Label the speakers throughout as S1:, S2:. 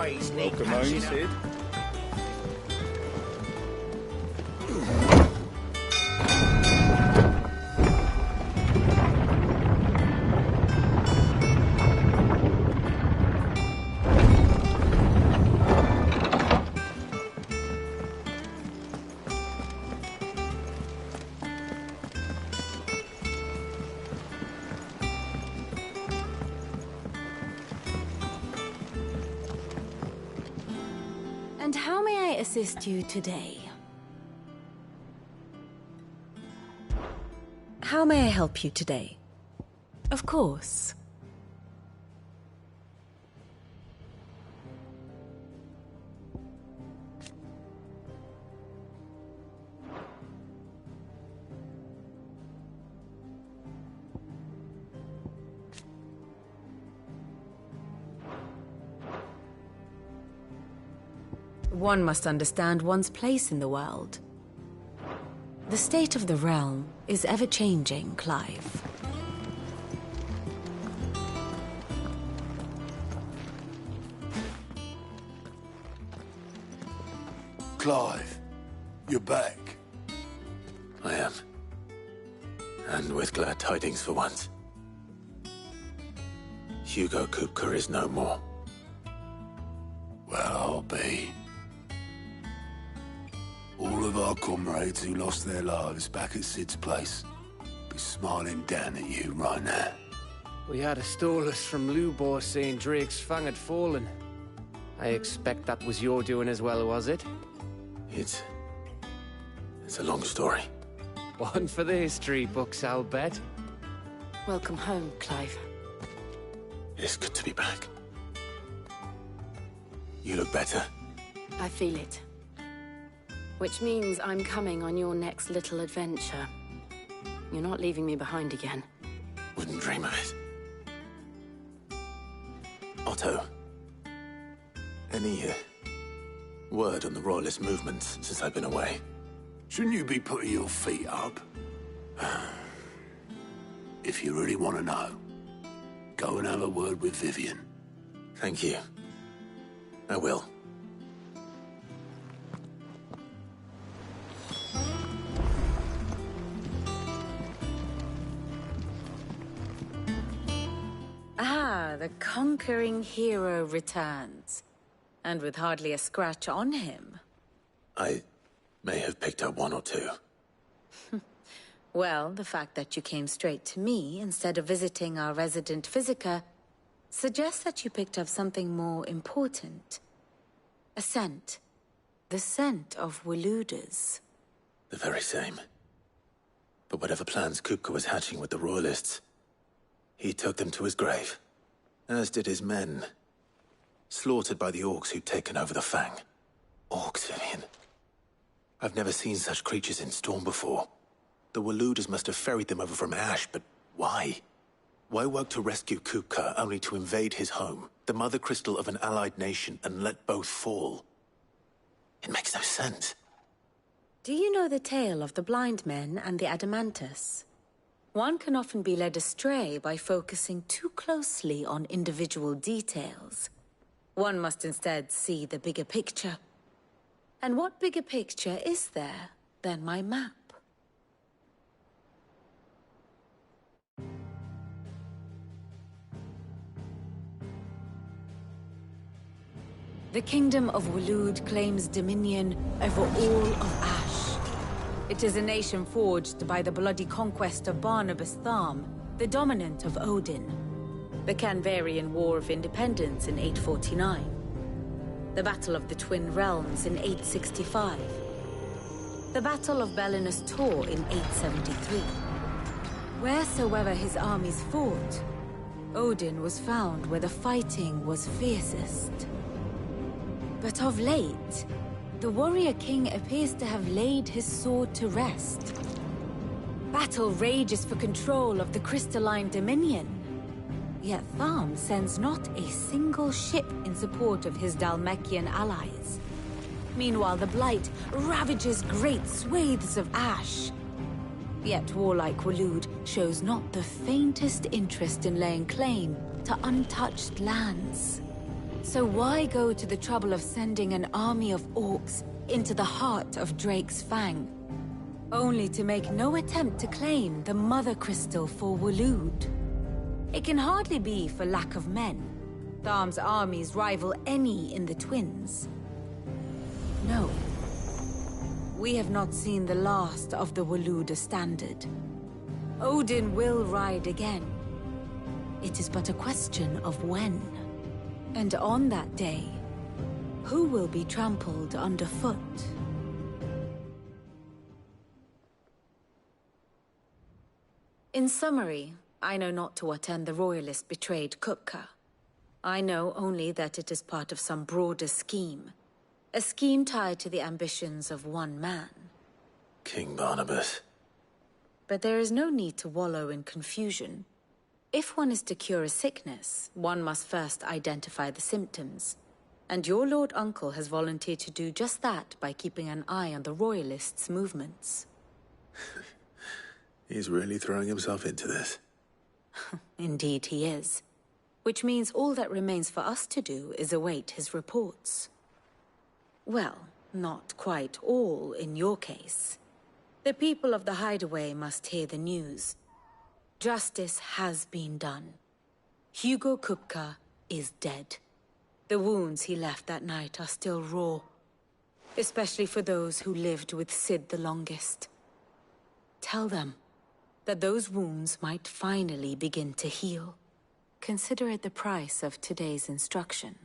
S1: always need
S2: Welcome home,
S1: catching
S2: Sid.
S1: up.
S3: And how may I assist you today? How may I help you today? Of course. One must understand one's place in the world. The state of the realm is ever-changing, Clive.
S4: Clive, you're back.
S5: I am. And with glad tidings for once. Hugo Kupka is no more.
S4: Well, I'll be. All of our comrades who lost their lives back at Sid's place be smiling down at you right now.
S6: We had a stolus from Lubor saying Drake's fang had fallen. I expect that was your doing as well, was it?
S5: It's a long story.
S6: One for the history books, I'll bet.
S3: Welcome home, Clive.
S5: It's good to be back. You look better.
S3: I feel it. Which means I'm coming on your next little adventure. You're not leaving me behind again.
S5: Wouldn't dream of it. Otto. Any word on the Royalist movements since I've been away?
S4: Shouldn't you be putting your feet up? If you really want to know, go and have a word with Vivian.
S5: Thank you. I will.
S3: Ah, the conquering hero returns. And with hardly a scratch on him.
S5: I may have picked up one or two.
S3: Well, the fact that you came straight to me instead of visiting our resident physiker suggests that you picked up something more important. A scent. The scent of Waludas.
S5: The very same. But whatever plans Kupka was hatching with the Royalists, he took them to his grave. As did his men. Slaughtered by the orcs who'd taken over the Fang. Orcs, Vivian. I've never seen such creatures in Storm before. The Waludas must have ferried them over from Ash, but why? Why work to rescue Kupka only to invade his home, the mother crystal of an allied nation, and let both fall? It makes no sense.
S3: Do you know the tale of the blind men and the Adamantus? One can often be led astray by focusing too closely on individual details. One must instead see the bigger picture. And what bigger picture is there than my map? The Kingdom of Waloed claims dominion over all of Ash. It is a nation forged by the bloody conquest of Barnabas Tharm, the dominant of Odin. The Canvarian War of Independence in 849. The Battle of the Twin Realms in 865. The Battle of Belinus Tor in 873. Wheresoever his armies fought, Odin was found where the fighting was fiercest. But of late, the warrior king appears to have laid his sword to rest. Battle rages for control of the crystalline dominion. Yet Tharm sends not a single ship in support of his Dhalmekian allies. Meanwhile, the Blight ravages great swathes of Ash. Yet warlike Waloed shows not the faintest interest in laying claim to untouched lands. So why go to the trouble of sending an army of orcs into the heart of Drake's Fang, only to make no attempt to claim the Mother Crystal for Waloed? It can hardly be for lack of men. Tharm's armies rival any in the Twins. No. We have not seen the last of the Waloed standard. Odin will ride again. It is but a question of when. And on that day, who will be trampled underfoot? In summary, I know not to what end the Royalists betrayed Kupka. I know only that it is part of some broader scheme. A scheme tied to the ambitions of one man.
S5: King Barnabas.
S3: But there is no need to wallow in confusion. If one is to cure a sickness, one must first identify the symptoms. And your Lord Uncle has volunteered to do just that by keeping an eye on the Royalists' movements.
S5: He's really throwing himself into this.
S3: Indeed he is. Which means all that remains for us to do is await his reports. Well, not quite all in your case. The people of the Hideaway must hear the news. Justice has been done. Hugo Kupka is dead. The wounds he left that night are still raw, especially for those who lived with Sid the longest. Tell them that those wounds might finally begin to heal. Consider it the price of today's instruction.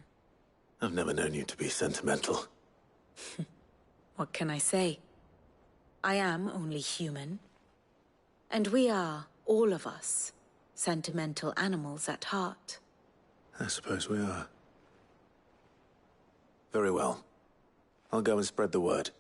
S5: I've never known you to be sentimental.
S3: What can I say? I am only human. And we are, all of us, sentimental animals at heart.
S5: I suppose we are. Very well. I'll go and spread the word.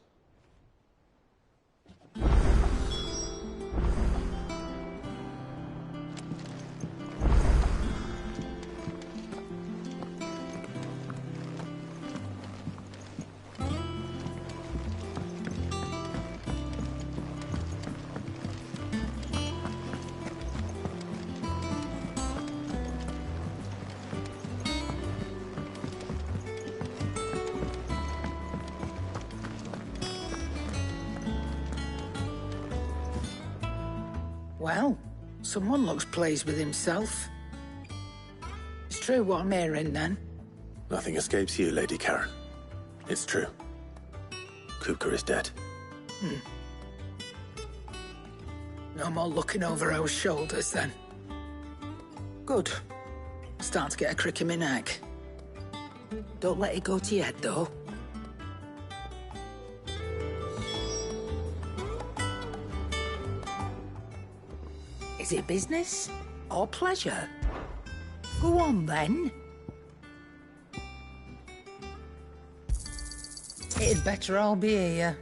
S1: Well, someone looks pleased with himself. It's true what I'm hearing, then.
S5: Nothing escapes you, Lady Karen. It's true. Kupka is dead.
S1: No more looking over our shoulders, then. Good. Starting to get a crick in my neck. Don't let it go to your head, though. Is it business or pleasure? Go on, then. It'd better all be here.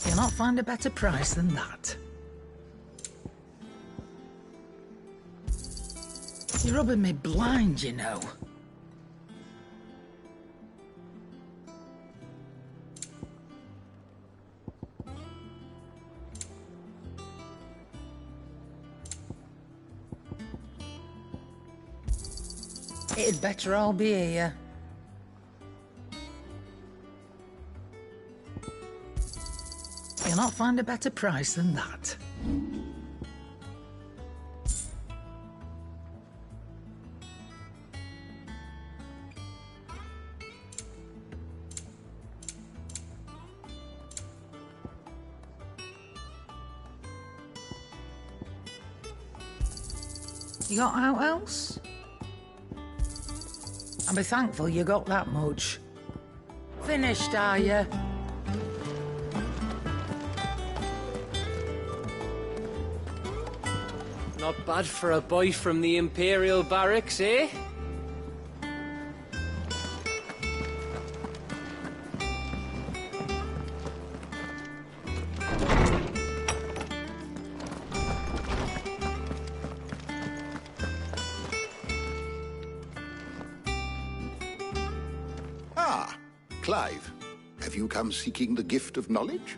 S1: You'll not find a better price than that. You're rubbing me blind, you know. It'd better all be here. You'll not find a better price than that. You got out else? I'll be thankful you got that much. Finished, are you?
S6: Not bad for a boy from the Imperial Barracks, eh?
S2: Clive, have you come seeking the gift of knowledge?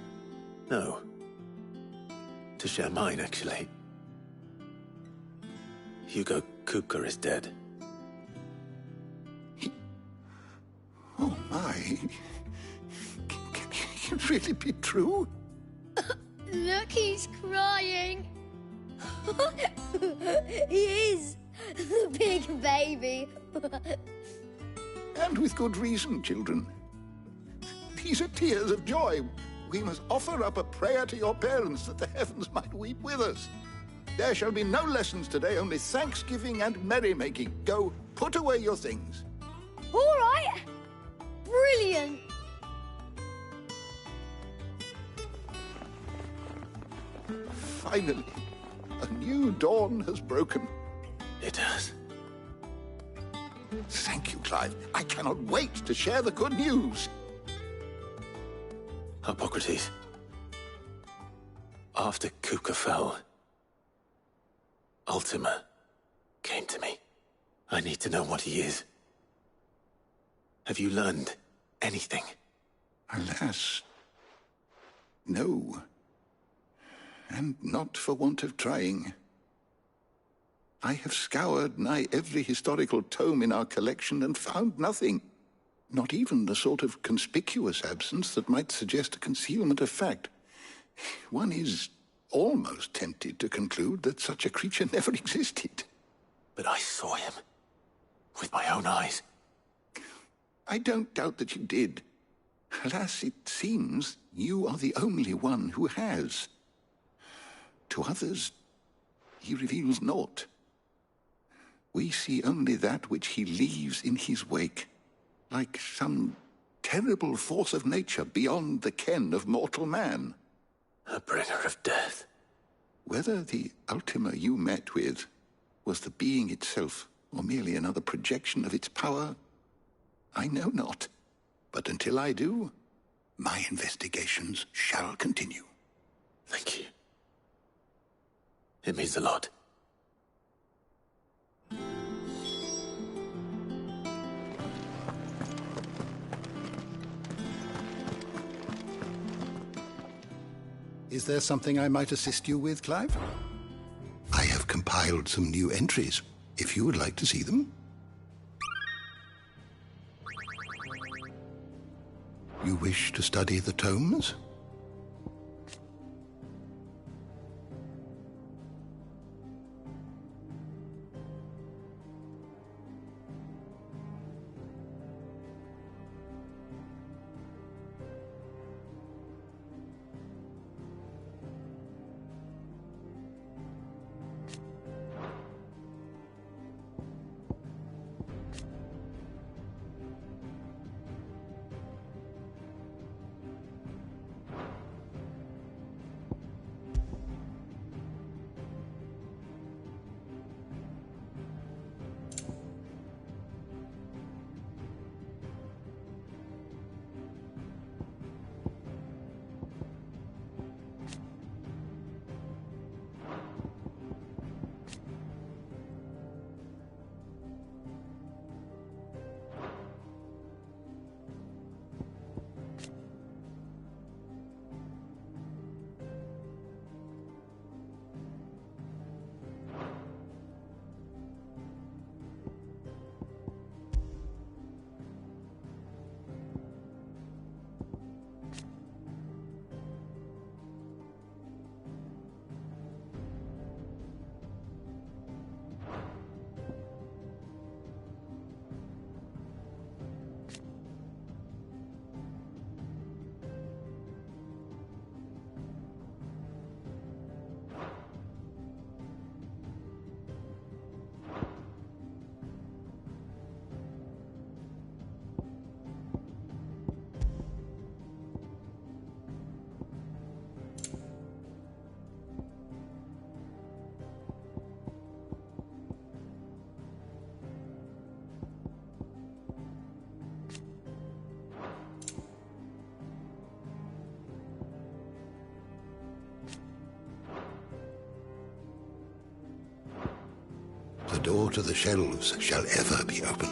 S5: No. to share mine, actually. Hugo Kupka is dead.
S2: Oh my. Can it really be true?
S7: Look, he's crying. He is. The big baby.
S2: And with good reason, children. These are tears of joy. We must offer up a prayer to your parents that the heavens might weep with us. There shall be no lessons today, only thanksgiving and merrymaking. Go, put away your things.
S7: All right. Brilliant.
S2: Finally, a new dawn has broken.
S5: It has.
S2: Thank you, Clive. I cannot wait to share the good news.
S5: Hippocrates. After Kupka fell, Ultima came to me. I need to know what he is. Have you learned anything?
S2: Alas, no. And not for want of trying. I have scoured nigh every historical tome in our collection and found nothing. Not even the sort of conspicuous absence that might suggest a concealment of fact. One is almost tempted to conclude that such a creature never existed.
S5: But I saw him. With my own eyes.
S2: I don't doubt that you did. Alas, it seems you are the only one who has. To others, he reveals naught. We see only that which he leaves in his wake, like some terrible force of nature beyond the ken of mortal man.
S5: A bringer of death.
S2: Whether the Ultima you met with was the being itself, or merely another projection of its power, I know not. But until I do, my investigations shall continue.
S5: Thank you. It means a lot.
S2: Is there something I might assist you with, Clive? I have compiled some new entries, if you would like to see them. You wish to study the tomes? The door to the shelves shall ever be open.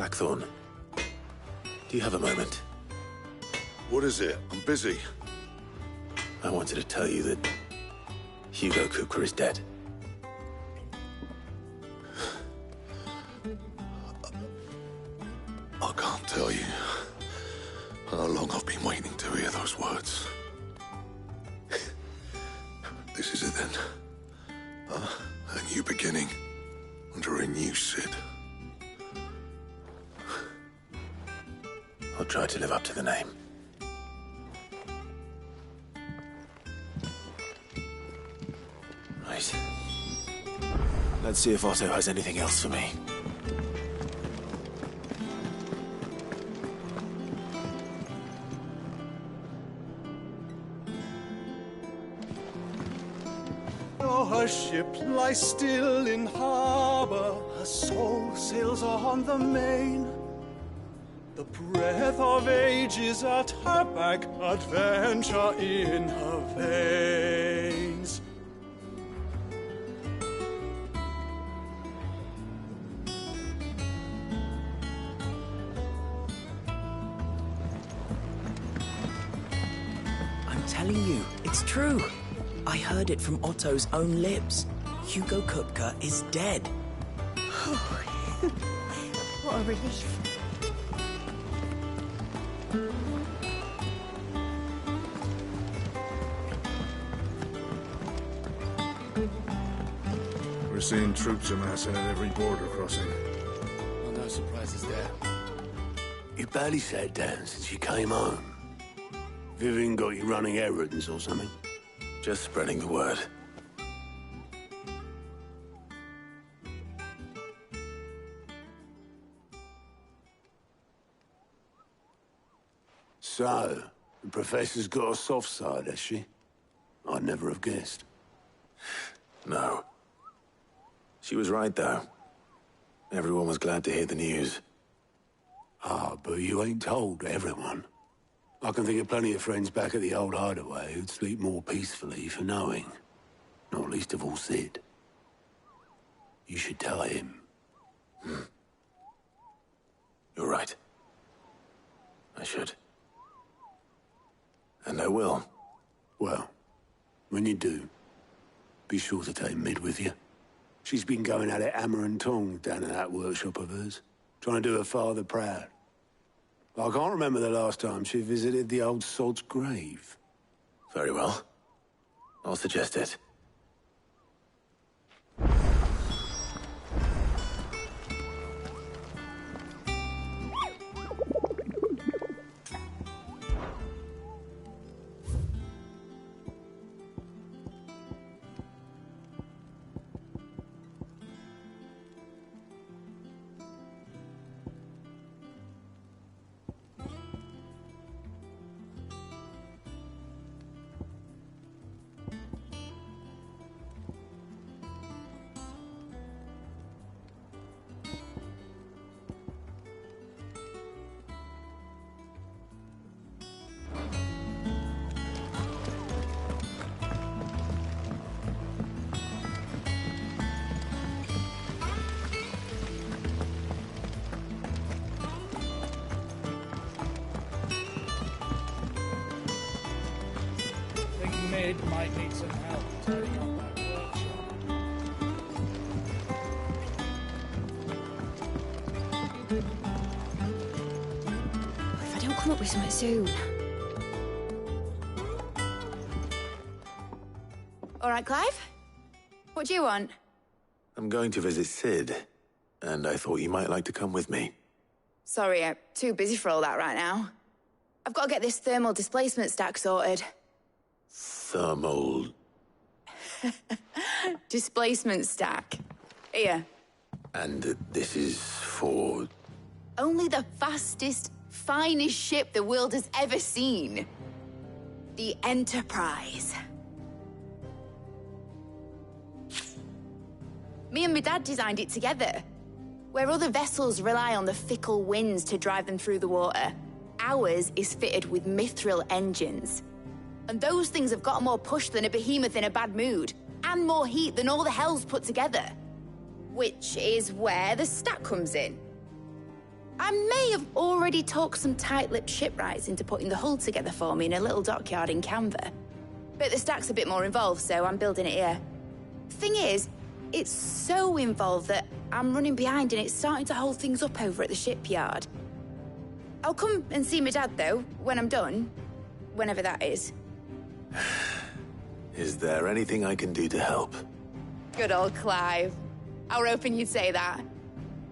S5: Blackthorn. Do you have a moment?
S8: What is it? I'm busy.
S5: I wanted to tell you that Hugo Kupka is dead.
S8: I can't tell you how long I've been waiting to hear those words. This is it then. A new beginning under a new Cid.
S5: I'll try to live up to the name. Right. Let's see if Otto has anything else for me.
S9: Her ship lies still in harbor, her soul sails on the main. The breath of ages at her back, adventure in her veins.
S10: I'm telling you, it's true. I heard it from Otto's own lips. Hugo Kupka is dead.
S7: What a relief.
S8: We're seeing troops amassing at every border crossing.
S6: Well, no surprises there.
S4: You barely sat down since you came home. Vivian got you running errands or something?
S5: Just spreading the word.
S4: So, the Professor's got a soft side, has she? I'd never have guessed.
S5: No. She was right, though. Everyone was glad to hear the news.
S4: Ah, but you ain't told everyone. I can think of plenty of friends back at the old hideaway who'd sleep more peacefully for knowing. Not least of all Cid. You should tell him.
S5: You're right. I should. And I will.
S4: Well, when you do, be sure to take Mid with you. She's been going at it hammer and tongs down in that workshop of hers, trying to do her father proud. I can't remember the last time she visited the old sod's grave.
S5: Very well. I'll suggest it.
S11: Mid might need some help turning on that workshop.
S7: If I don't come up with something soon. All right, Clive? What do you want?
S5: I'm going to visit Cid, and I thought you might like to come with me.
S7: Sorry, I'm too busy for all that right now. I've got to get this thermal displacement stack sorted.
S5: Thermal...
S7: Displacement stack. Here.
S5: And this is for...
S7: Only the fastest, finest ship the world has ever seen. The Enterprise. Me and my dad designed it together. Where other vessels rely on the fickle winds to drive them through the water, ours is fitted with mithril engines. And those things have got more push than a behemoth in a bad mood, and more heat than all the hells put together. Which is where the stack comes in. I may have already talked some tight-lipped shipwrights into putting the hull together for me in a little dockyard in Canva. But the stack's a bit more involved, so I'm building it here. Thing is, it's so involved that I'm running behind and it's starting to hold things up over at the shipyard. I'll come and see my dad, though, when I'm done. Whenever that is.
S5: Is there anything I can do to help?
S7: Good old Clive. I were hoping you'd say that.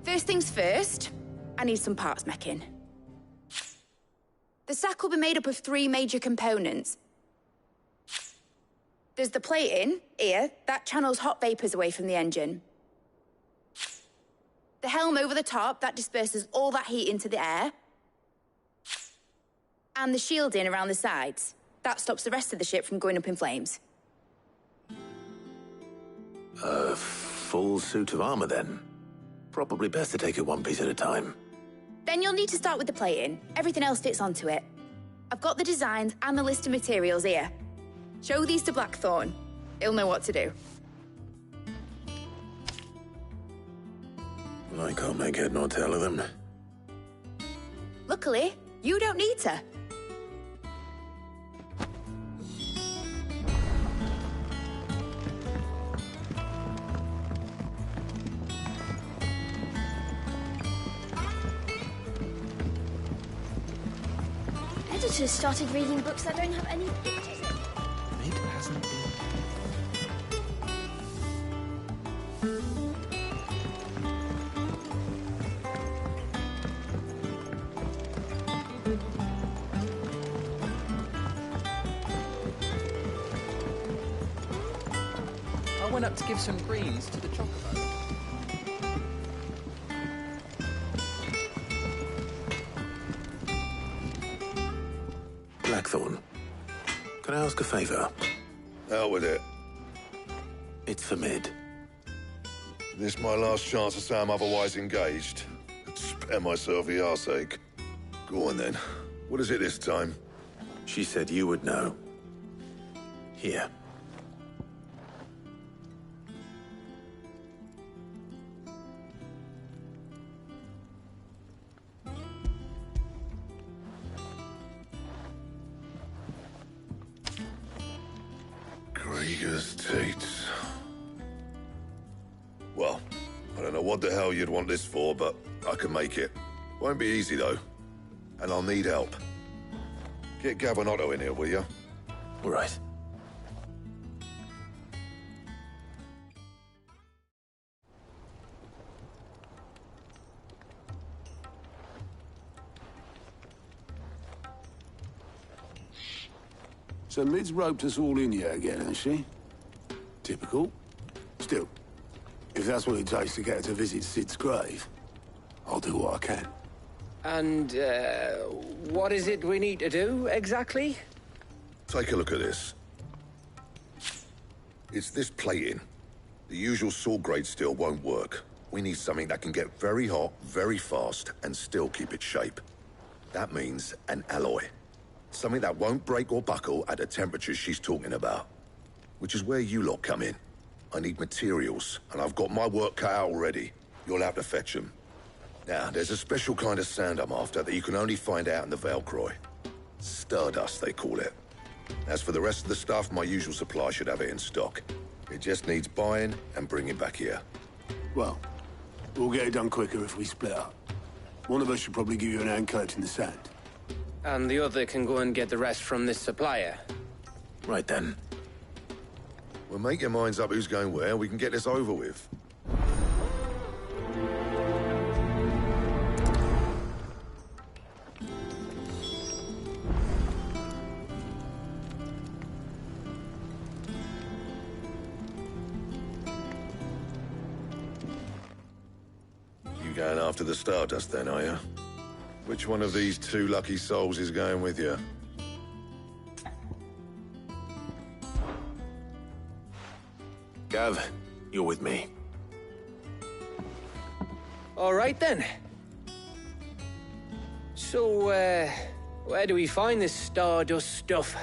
S7: First things first, I need some parts meching. The sack will be made up of 3 major components. There's the plating, here, that channels hot vapors away from the engine. The helm over the top, that disperses all that heat into the air. And the shielding around the sides. That stops the rest of the ship from going up in flames.
S5: A full suit of armor, then? Probably best to take it one piece at a time.
S7: Then you'll need to start with the plating. Everything else fits onto it. I've got the designs and the list of materials here. Show these to Blackthorn. He'll know what to do.
S5: I can't make head nor tail of them.
S7: Luckily, you don't need to.
S12: Editors started reading books that don't have any pictures in.
S5: It hasn't been.
S11: I went up to give some greens to the chocobo.
S5: Blackthorn, can I ask a favor?
S8: Out with it.
S5: It's for Mid.
S8: This my last chance to say I'm otherwise engaged. Spare myself the arseache. Go on then. What is it this time?
S5: She said you would know. Here.
S8: Krieger's Tates. Well, I don't know what the hell you'd want this for, but I can make it. Won't be easy, though. And I'll need help. Get Gavin-Otto in here, will you?
S5: All right.
S4: So Mid's roped us all in here again, has she? Typical. Still, if that's what it takes to get her to visit Sid's grave, I'll do what I can.
S6: And, what is it we need to do, exactly?
S8: Take a look at this. It's this plating. The usual sword-grade steel won't work. We need something that can get very hot, very fast, and still keep its shape. That means an alloy. Something that won't break or buckle at the temperatures she's talking about. Which is where you lot come in. I need materials, and I've got my work cut out already. You'll have to fetch them. Now, there's a special kind of sand I'm after that you can only find out in the Valcroy. Stardust, they call it. As for the rest of the stuff, my usual supply should have it in stock. It just needs buying and bringing back here.
S4: Well, we'll get it done quicker if we split up. One of us should probably give you an hand collecting the sand.
S6: And the other can go and get the rest from this supplier.
S5: Right then.
S8: Well, make your minds up who's going where, and we can get this over with. You going after the Stardust then, are you? Which one of these 2 lucky souls is going with you?
S5: Gav, you're with me.
S6: All right, then. So, where do we find this Stardust stuff?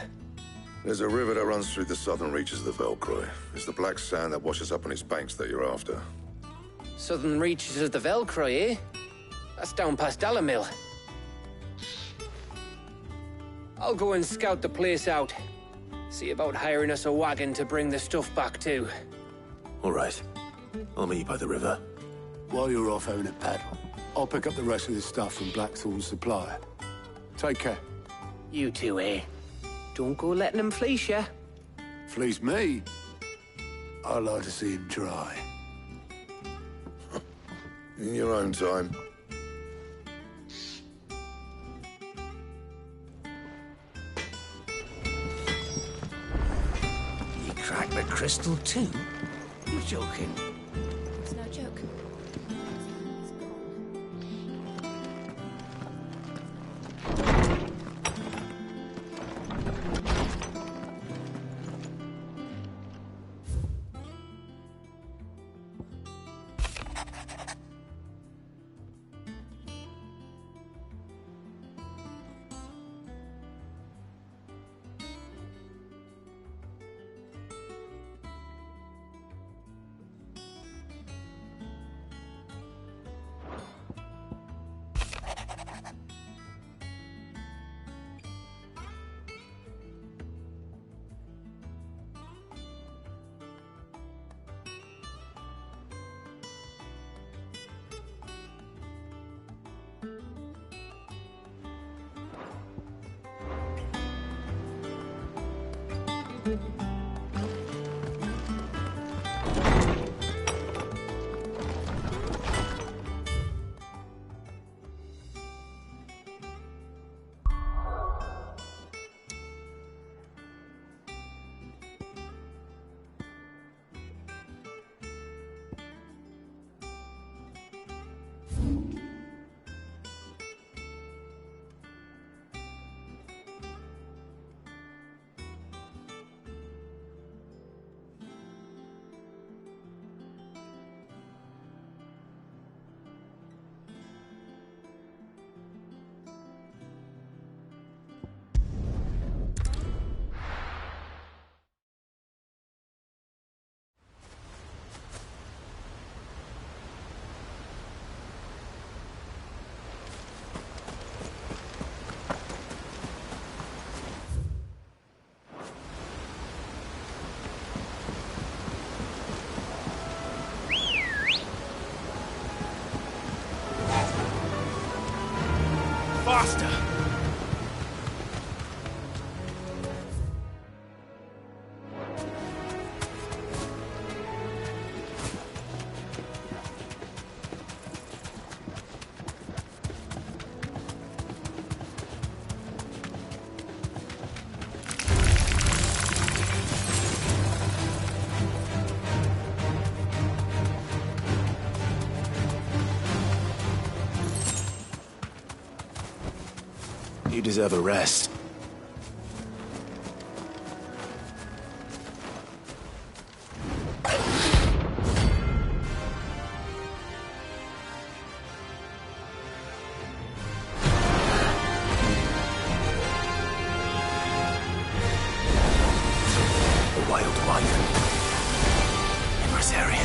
S8: There's a river that runs through the southern reaches of the Valcroy. It's the black sand that washes up on its banks that you're after.
S6: Southern reaches of the Valcroy, eh? That's down past Alamill. I'll go and scout the place out. See about hiring us a wagon to bring the stuff back to.
S5: All right. I'll meet you by the river.
S4: While you're off having a pad, I'll pick up the rest of the stuff from Blackthorn's supply. Take care.
S6: You two, eh? Don't go letting him fleece ya.
S4: Fleece me? I'd like to see him try.
S8: In your own time.
S10: You cracked the crystal too? You're joking.
S12: It's no joke.
S10: Faster!
S5: You deserve a rest. A wild one. Adversary.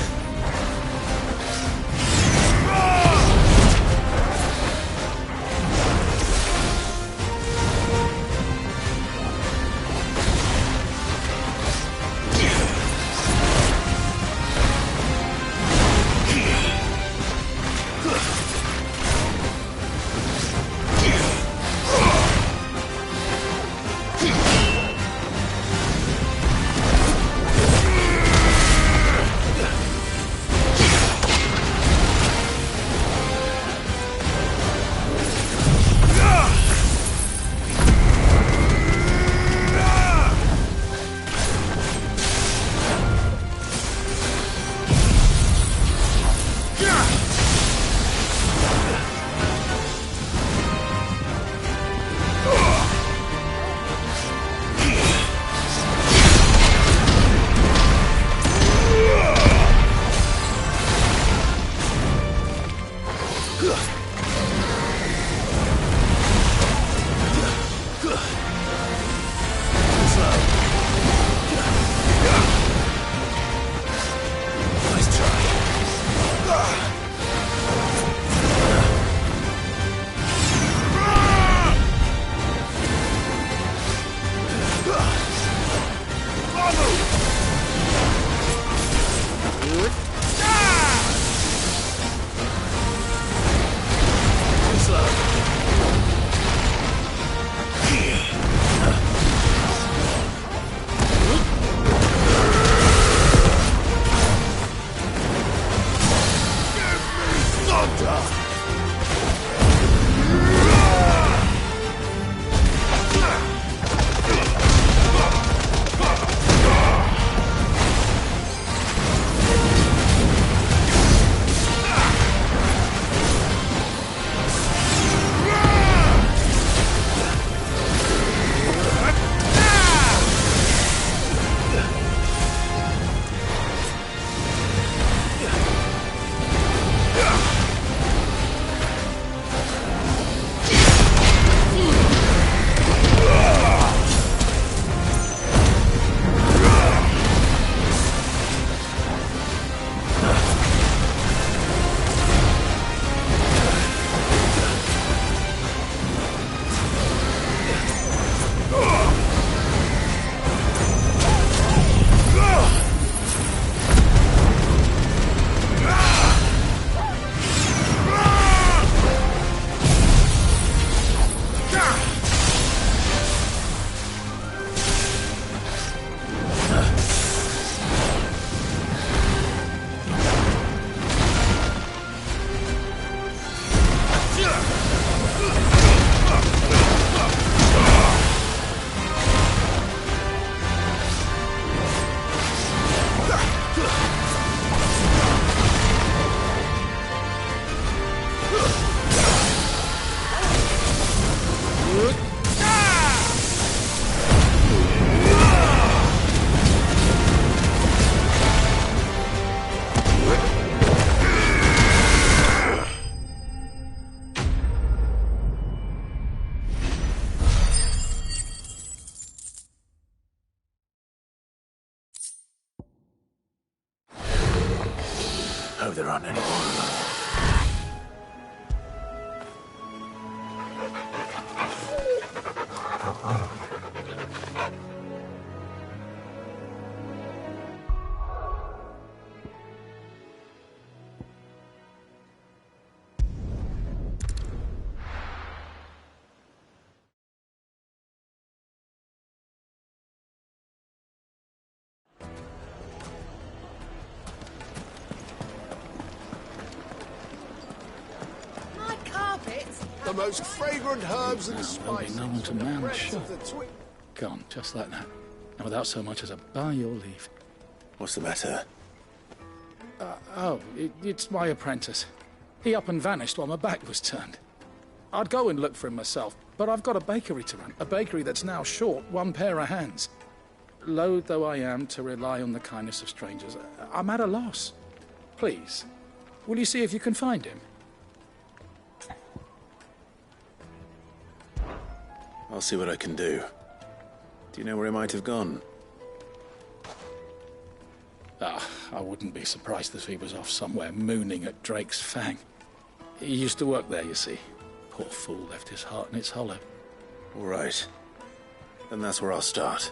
S5: Hope there aren't any more of them.
S4: The most fragrant herbs and spices.
S13: There'll be no one to man the shop. Gone, just like that. And without so much as a by your leave.
S5: What's the matter?
S13: It's my apprentice. He up and vanished while my back was turned. I'd go and look for him myself, but I've got a bakery to run. A bakery that's now short one pair of hands. Loath though I am to rely on the kindness of strangers, I'm at a loss. Please, will you see if you can find him?
S5: I'll see what I can do. Do you know where he might have gone?
S13: I wouldn't be surprised if he was off somewhere mooning at Drake's Fang. He used to work there, you see. Poor fool left his heart in its hollow.
S5: All right. Then that's where I'll start.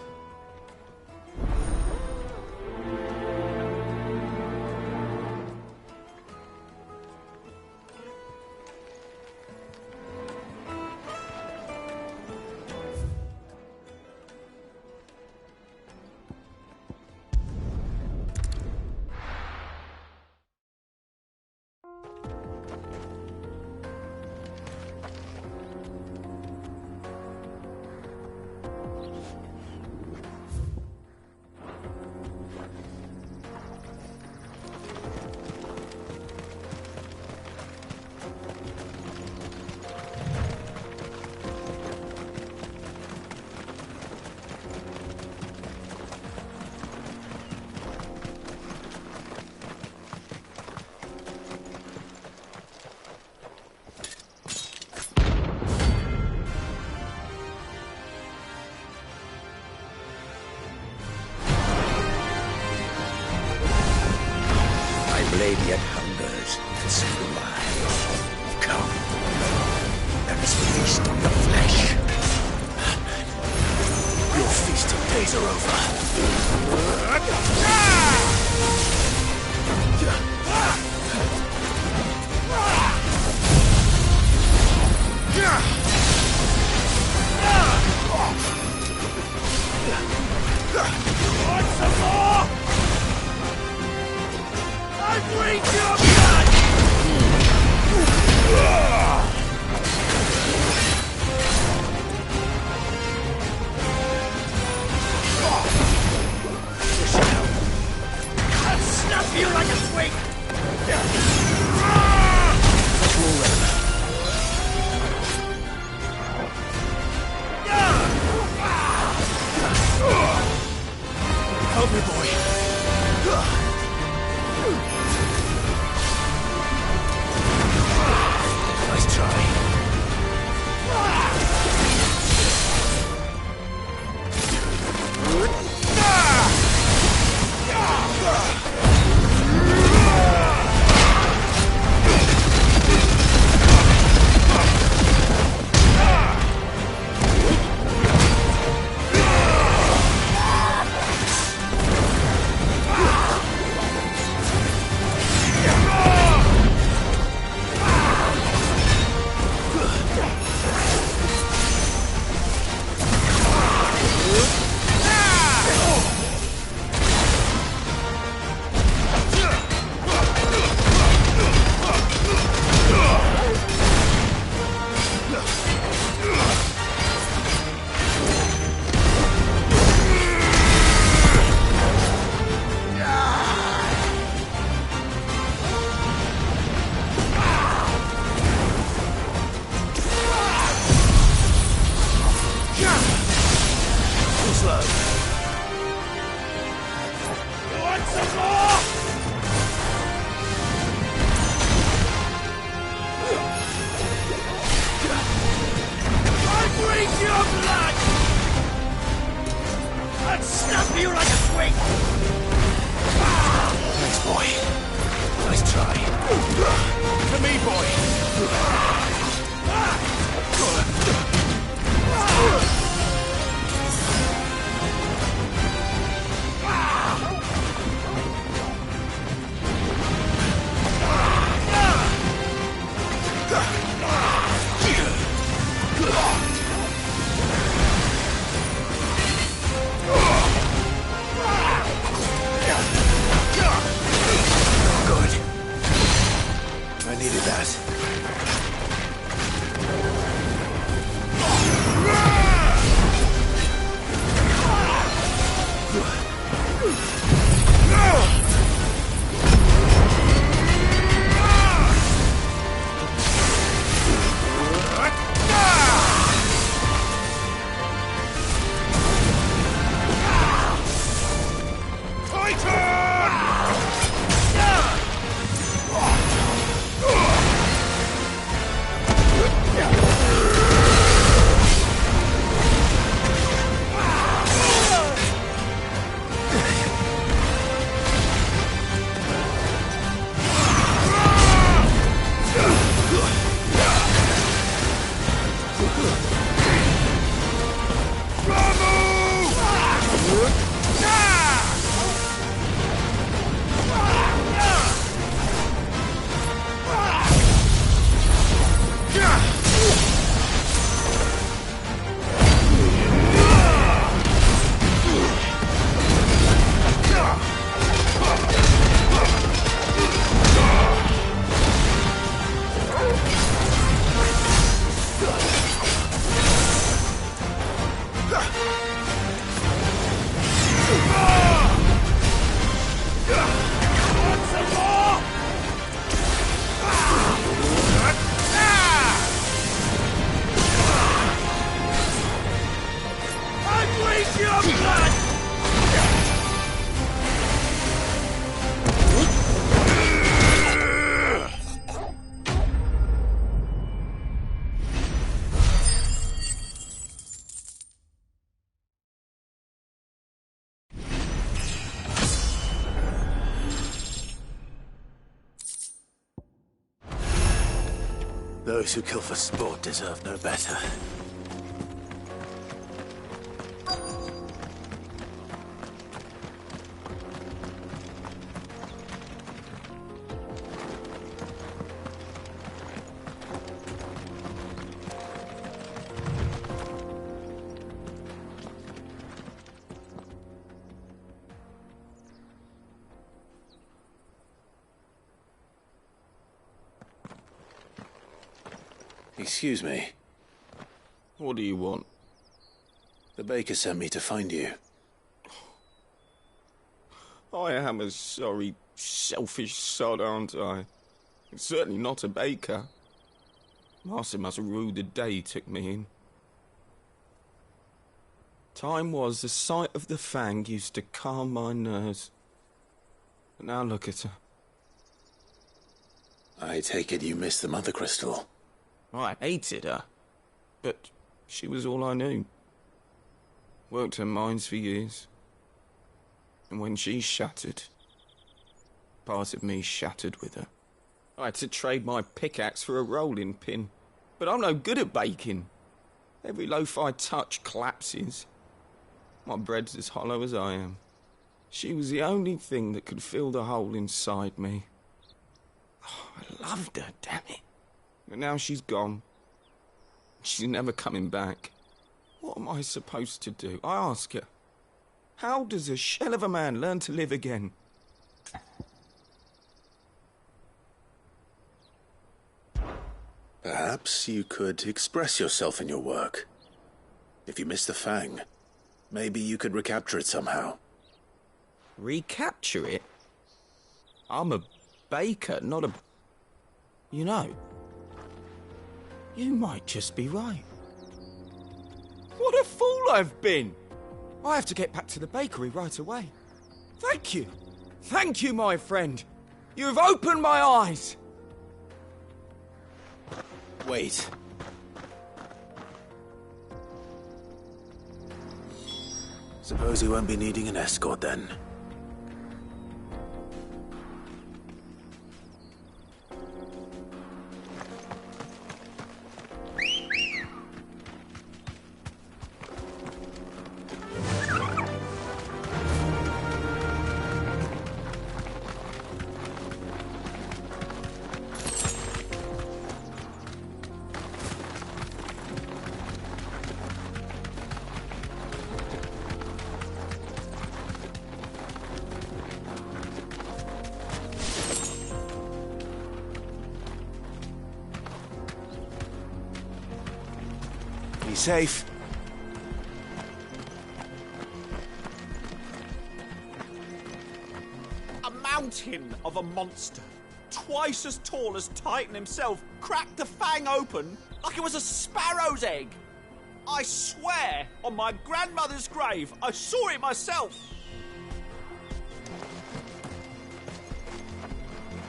S10: blade yet hungers to see the light. Come, let us feast on the flesh.
S5: Your feasting days are over.
S9: Want some more? I breathe your blood! I'll snap you like a twig!
S5: Help me, boy. Nice try. Those who kill for sport deserve no better. Excuse me.
S14: What do you want?
S5: The baker sent me to find you.
S14: I am a sorry, selfish sod, aren't I? Certainly not a baker. Master must have ruled the day he took me in. Time was the sight of the fang used to calm my nerves. But now look at her.
S5: I take it you missed the Mother Crystal.
S14: I hated her, but she was all I knew. Worked her mines for years. And when she shattered, part of me shattered with her. I had to trade my pickaxe for a rolling pin, but I'm no good at baking. Every loaf I touch collapses. My bread's as hollow as I am. She was the only thing that could fill the hole inside me. Oh, I loved her, damn it. But now she's gone. She's never coming back. What am I supposed to do? I ask her. How does a shell of a man learn to live again?
S5: Perhaps you could express yourself in your work. If you miss the fang, maybe you could recapture it somehow.
S14: Recapture it? I'm a baker, not a... You know, you might just be right. What a fool I've been! I have to get back to the bakery right away. Thank you. Thank you, my friend. You've opened my eyes.
S5: Wait. Suppose you won't be needing an escort then. Be safe.
S9: A mountain of a monster, twice as tall as Titan himself, cracked the fang open like it was a sparrow's egg. I swear on my grandmother's grave, I saw it myself.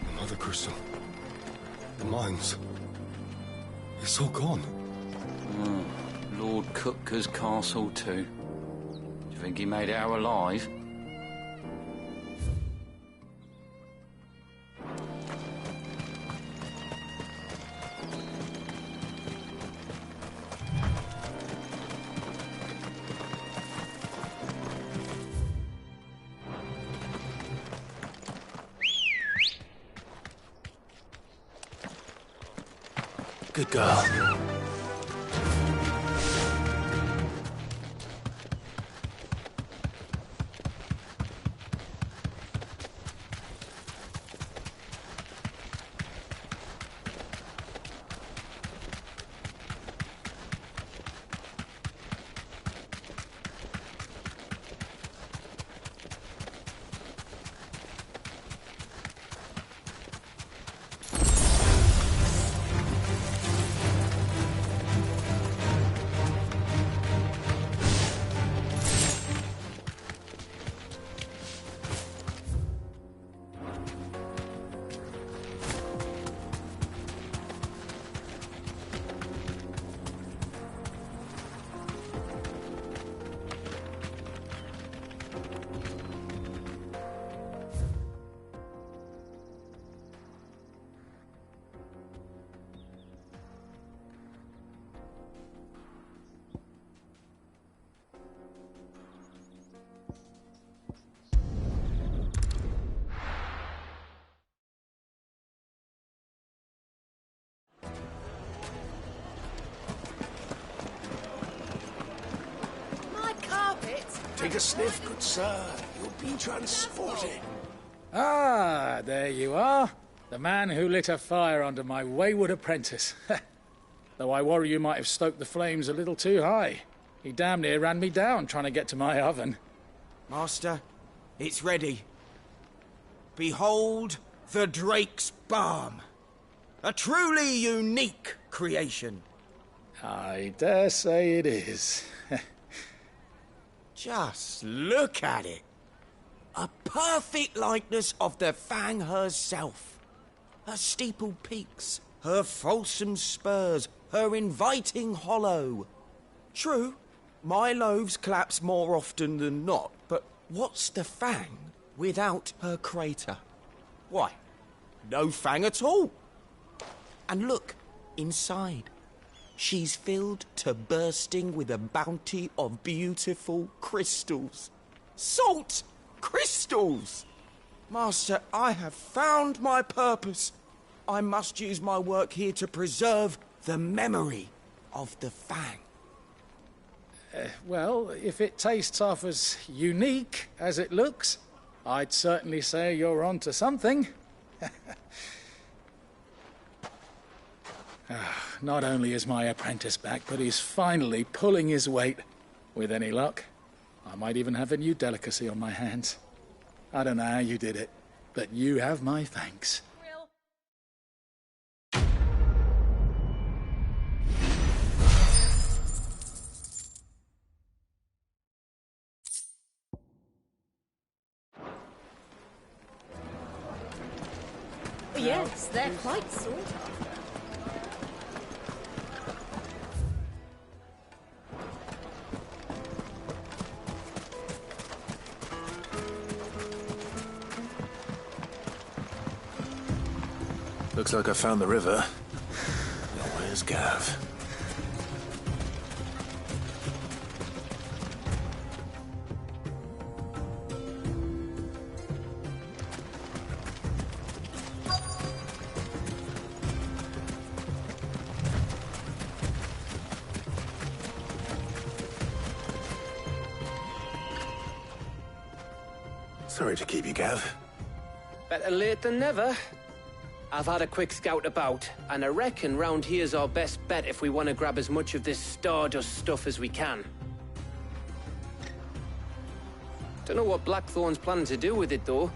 S15: The Mother Crystal. The mines. It's all gone.
S10: Lord Cutker's castle too. Do you think he made it out alive?
S5: Good girl.
S10: Take a sniff, good sir. You'll be transported.
S13: Ah, there you are. The man who lit a fire under my wayward apprentice. Though I worry you might have stoked the flames a little too high. He damn near ran me down trying to get to my oven.
S14: Master, it's ready. Behold the Drake's Balm. A truly unique creation.
S13: I dare say it is.
S14: Just look at it. A perfect likeness of the Fang herself. Her steeple peaks, her fulsome spurs, her inviting hollow. True, my loaves collapse more often than not, but what's the Fang without her crater? Why, no Fang at all. And look, inside. She's filled to bursting with a bounty of beautiful crystals. Salt crystals! Master, I have found my purpose. I must use my work here to preserve the memory of the Fang.
S13: Well, if it tastes half as unique as it looks, I'd certainly say you're onto something. Not only is my apprentice back, but he's finally pulling his weight. With any luck, I might even have a new delicacy on my hands. I don't know how you did it, but you have my thanks.
S16: Yes, they're quite sought after.
S5: Looks like I found the river. Now where's Gav? Sorry to keep you, Gav.
S6: Better late than never. I've had a quick scout about, and I reckon round here's our best bet if we want to grab as much of this Stardust stuff as we can. Don't know what Blackthorn's planning to do with it, though.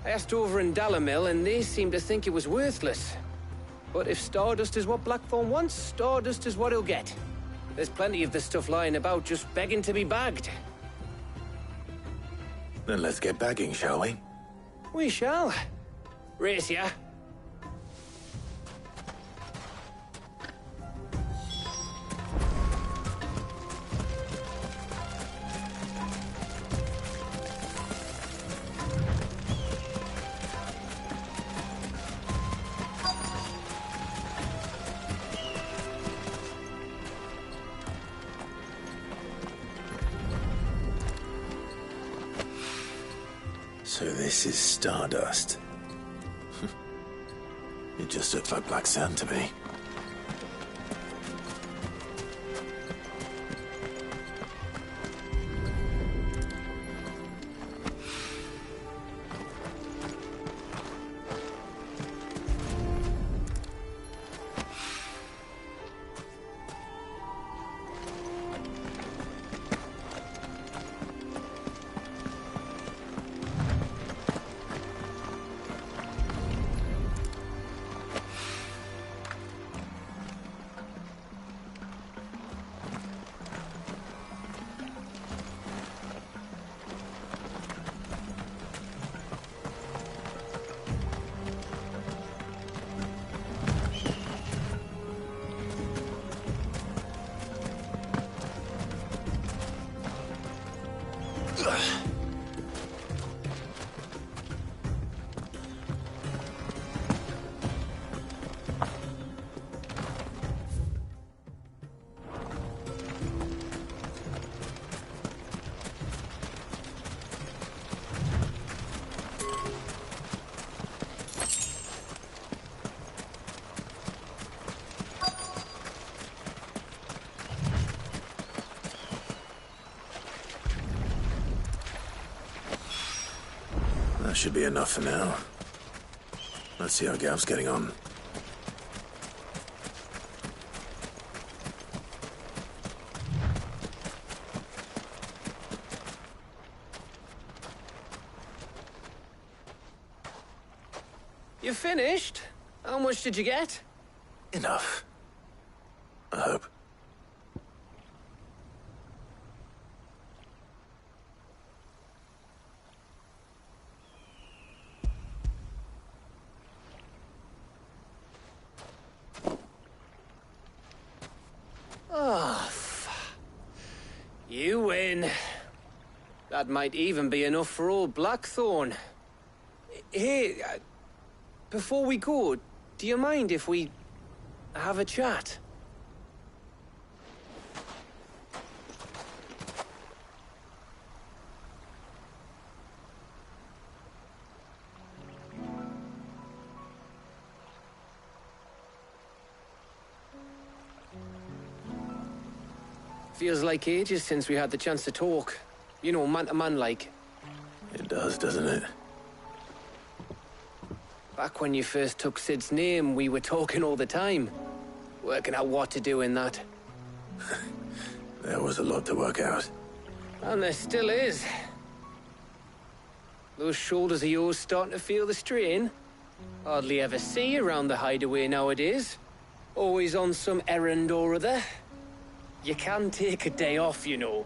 S6: I asked over in Dalamil, and they seem to think it was worthless. But if Stardust is what Blackthorn wants, Stardust is what he'll get. There's plenty of this stuff lying about, just begging to be bagged.
S5: Then let's get bagging, shall we?
S6: We shall. Race ya.
S5: So this is Stardust. It just looks like black sand to me. That should be enough for now. Let's see how Gav's getting on.
S6: You finished? How much did you get?
S5: Enough. I hope.
S6: Oh, you win. That might even be enough for old Blackthorn. Hey, before we go, do you mind if we have a chat? Feels like ages since we had the chance to talk. You know, man to man like.
S5: It does, doesn't it?
S6: Back when you first took Sid's name, we were talking all the time. Working out what to do in that.
S5: There was a lot to work out.
S6: And there still is. Those shoulders of yours starting to feel the strain. Hardly ever see you around the hideaway nowadays. Always on some errand or other. You can take a day off, you know.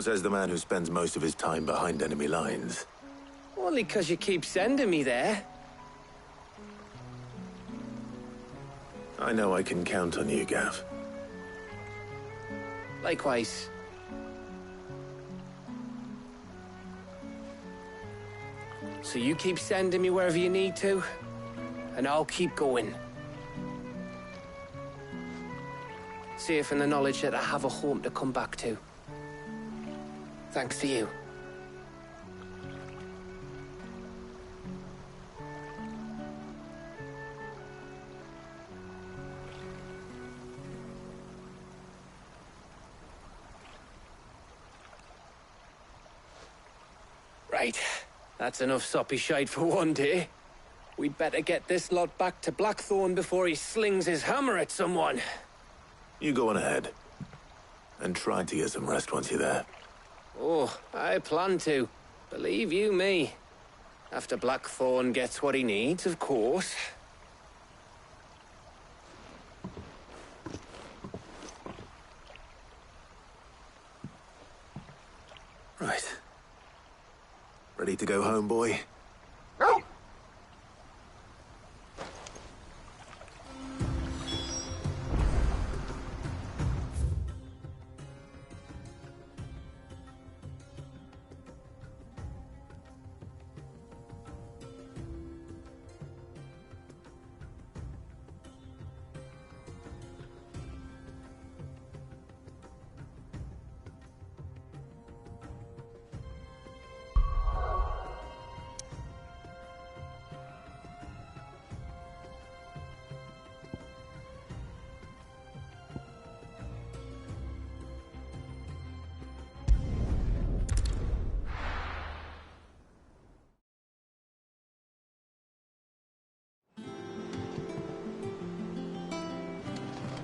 S5: Says the man who spends most of his time behind enemy lines.
S6: Only 'cause you keep sending me there.
S5: I know I can count on you, Gav.
S6: Likewise. So you keep sending me wherever you need to, and I'll keep going. Safe in the knowledge that I have a home to come back to. Thanks to you. Right. That's enough soppy shite for one day. We'd better get this lot back to Blackthorn before he slings his hammer at someone.
S5: You go on ahead. And try to get some rest once you're there.
S6: Oh, I plan to. Believe you me. After Blackthorn gets what he needs, of course.
S5: Right. Ready to go home, boy?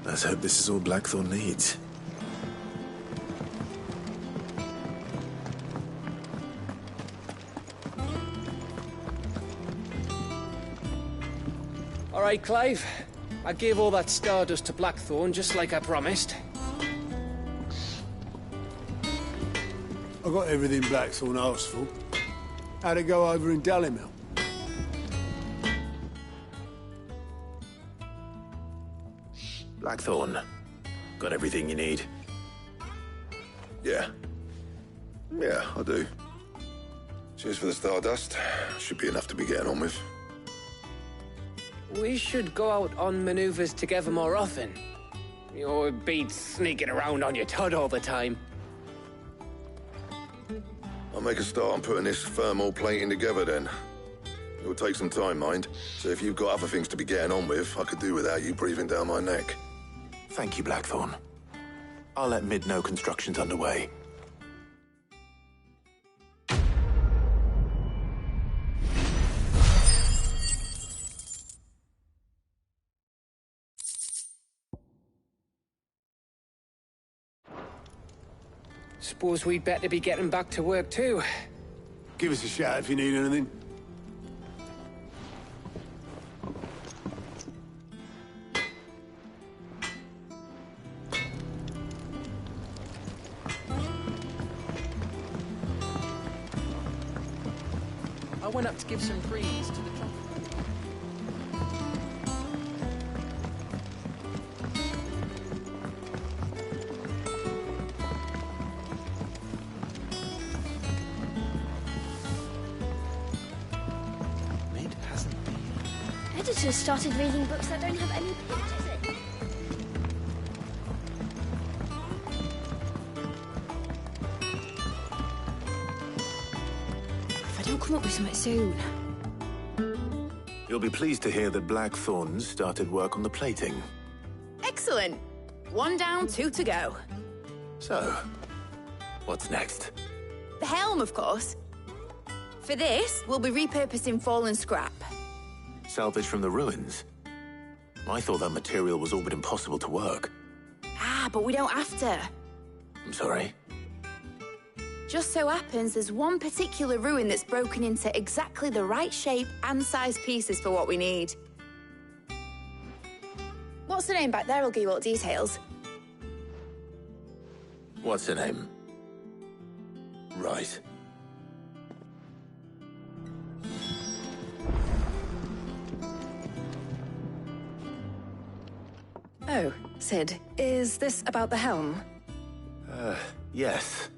S5: Let's hope this is all Blackthorn needs.
S6: All right, Clive. I gave all that stardust to Blackthorn, just like I promised.
S4: I got everything Blackthorn asked for. How'd it go over in Dallimel?
S5: Blackthorn. Got everything you need?
S8: Yeah. Yeah, I do. Cheers for the stardust. Should be enough to be getting on with.
S6: We should go out on maneuvers together more often. You know, it beats sneaking around on your Todd all the time.
S8: I'll make a start on putting this thermal plating together then. It'll take some time, mind. So if you've got other things to be getting on with, I could do without you breathing down my neck.
S5: Thank you, Blackthorn. I'll let Mid know construction's underway.
S6: Suppose we'd better be getting back to work too.
S4: Give us a shout if you need anything.
S11: I went up to give some greens to the truck.
S6: Mid hasn't been.
S12: Editors started reading books that don't have any pages in.
S7: If I don't come up with something soon.
S5: You'll be pleased to hear that Blackthorn's started work on the plating.
S7: Excellent. 1 down, 2 to go.
S5: So, what's next?
S7: The helm, of course. For this, we'll be repurposing fallen scrap.
S5: Salvage from the ruins? I thought that material was all but impossible to work.
S7: Ah, but we don't have to.
S5: I'm sorry.
S7: Just so happens there's one particular ruin that's broken into exactly the right shape and size pieces for what we need. What's the name back there? I'll give you all the details.
S5: What's her name? Right.
S16: Oh, Sid, is this about the helm?
S5: Yes.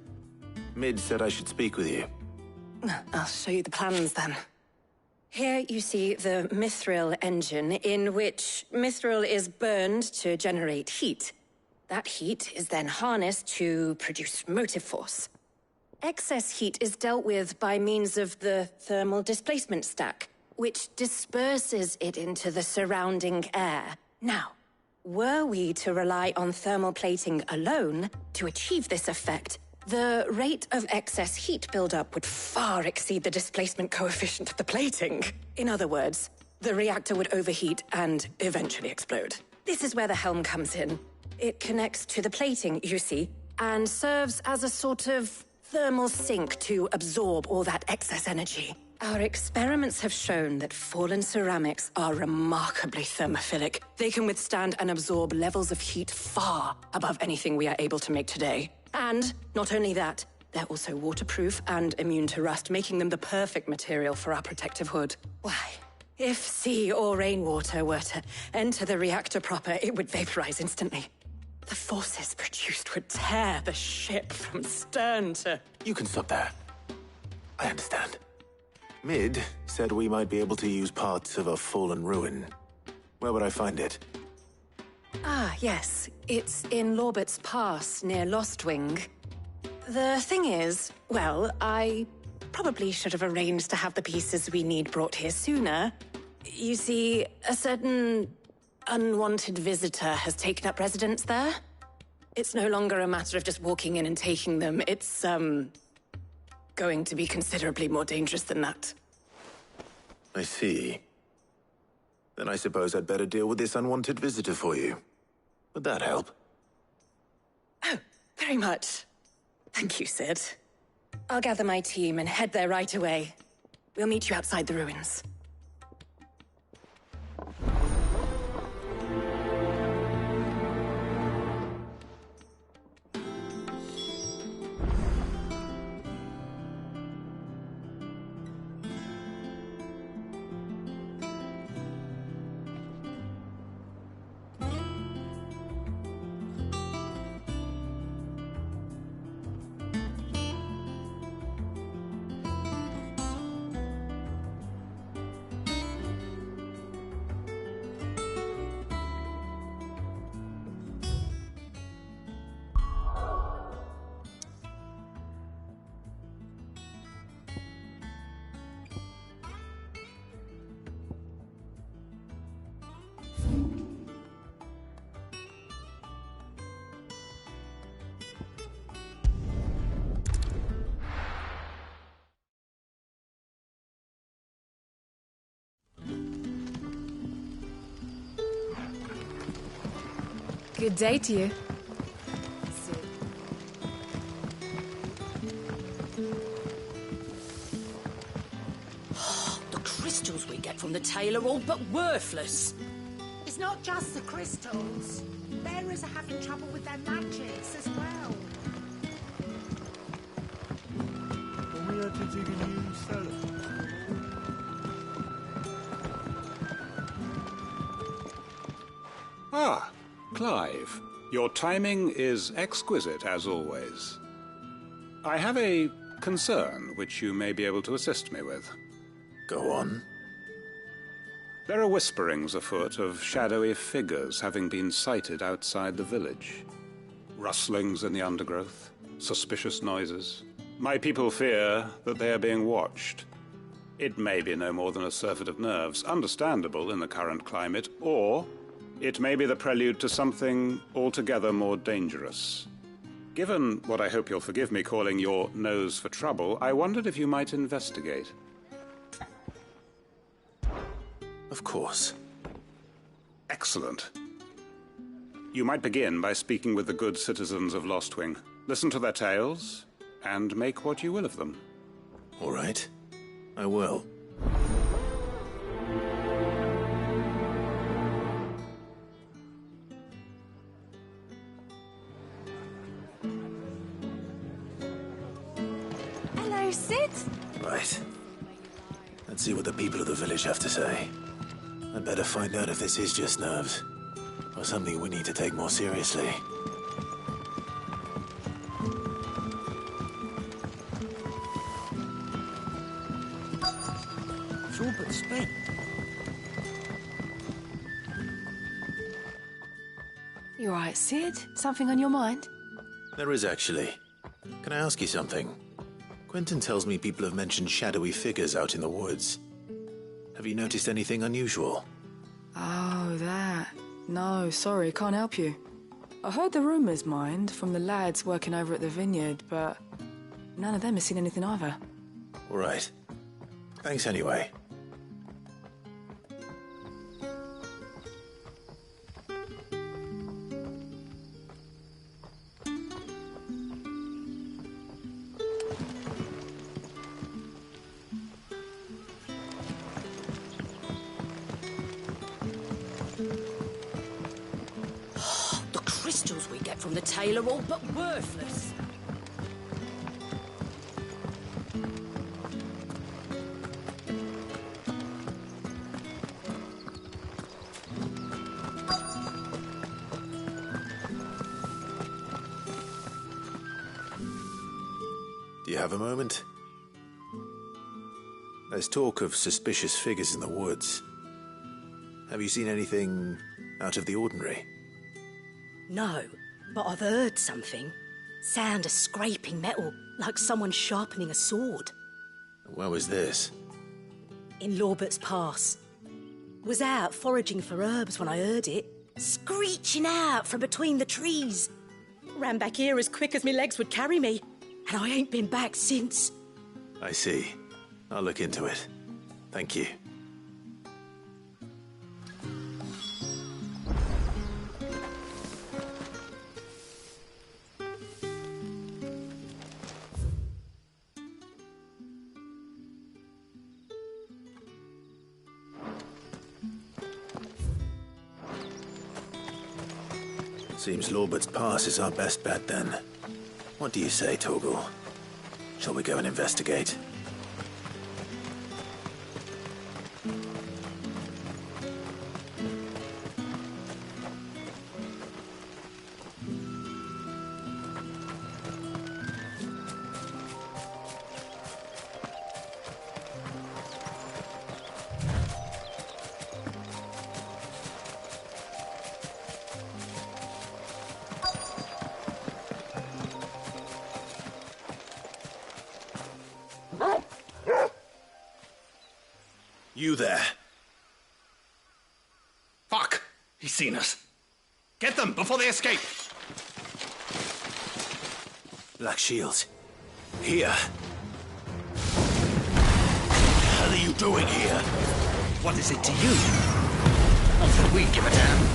S5: Mid said I should speak with you.
S16: I'll show you the plans then. Here you see the mithril engine, in which mithril is burned to generate heat. That heat is then harnessed to produce motive force. Excess heat is dealt with by means of the thermal displacement stack, which disperses it into the surrounding air. Now, were we to rely on thermal plating alone to achieve this effect, the rate of excess heat buildup would far exceed the displacement coefficient of the plating. In other words, the reactor would overheat and eventually explode. This is where the helm comes in. It connects to the plating, you see, and serves as a sort of thermal sink to absorb all that excess energy. Our experiments have shown that fallen ceramics are remarkably thermophilic. They can withstand and absorb levels of heat far above anything we are able to make today. And not only that, they're also waterproof and immune to rust, making them the perfect material for our protective hood. Why, if sea or rainwater were to enter the reactor proper, it would vaporize instantly. The forces produced would tear the ship from stern to...
S5: You can stop there. I understand. Mid said we might be able to use parts of a fallen ruin. Where would I find it?
S16: Ah, yes. It's in Lorbert's Pass, near Lostwing. The thing is, well, I probably should have arranged to have the pieces we need brought here sooner. You see, a certain unwanted visitor has taken up residence there. It's no longer a matter of just walking in and taking them. It's, going to be considerably more dangerous than that.
S5: I see. Then I suppose I'd better deal with this unwanted visitor for you. Would that help?
S16: Oh, very much. Thank you, Sid. I'll gather my team and head there right away. We'll meet you outside the ruins.
S3: Good day to you.
S17: tail are all but worthless.
S1: It's not just the crystals. Bearers are having trouble with their magics as well.
S9: Are we had to dig a new cellar?
S18: Ah, Clive. Your timing is exquisite, as always. I have a concern which you may be able to assist me with.
S5: Go on.
S18: There are whisperings afoot of shadowy figures having been sighted outside the village. Rustlings in the undergrowth, suspicious noises. My people fear that they are being watched. It may be no more than a surfeit of nerves, understandable in the current climate, or it may be the prelude to something altogether more dangerous. Given what I hope you'll forgive me calling your nose for trouble, I wondered if you might investigate.
S5: Of course.
S18: Excellent. You might begin by speaking with the good citizens of Lostwing. Listen to their tales, and make what you will of them.
S5: All right. I will.
S7: Hello, Sid.
S5: Right. Let's see what the people of the village have to say. I'd better find out if this is just nerves, or something we need to take more seriously.
S10: It's all but spent.
S19: You all right, Sid? Something on your mind?
S5: There is, actually. Can I ask you something? Quentin tells me people have mentioned shadowy figures out in the woods. Have you noticed anything unusual?
S19: Oh, that. No, sorry, can't help you. I heard the rumours, mind, from the lads working over at the vineyard, but none of them has seen anything either.
S5: All right. Thanks anyway.
S17: The crystals we get from the tail are all but worthless.
S5: Do you have a moment? There's talk of suspicious figures in the woods. Have you seen anything out of the ordinary?
S17: No, but I've heard something. Sound of scraping metal, like someone sharpening a sword.
S5: Where was this?
S17: In Lorbert's Pass. Was out foraging for herbs when I heard it, screeching out from between the trees. Ran back here as quick as my legs would carry me, and I ain't been back since.
S5: I see. I'll look into it. Thank you. Seems Lorbert's Pass is our best bet, then. What do you say, Torgal? Shall we go and investigate? You there.
S20: Fuck! He's seen us. Get them before they escape!
S5: Black Shields. Here.
S20: What the hell are you doing here? What is it to you? Not that we give a damn.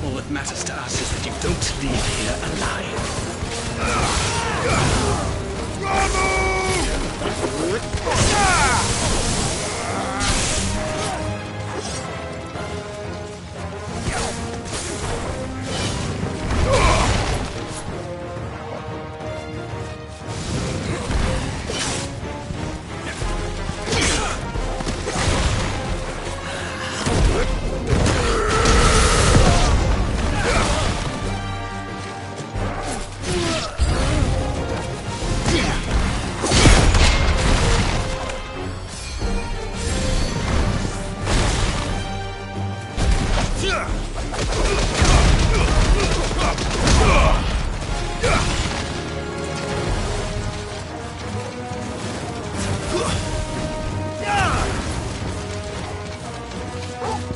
S20: All that matters to us is that you don't leave here alive.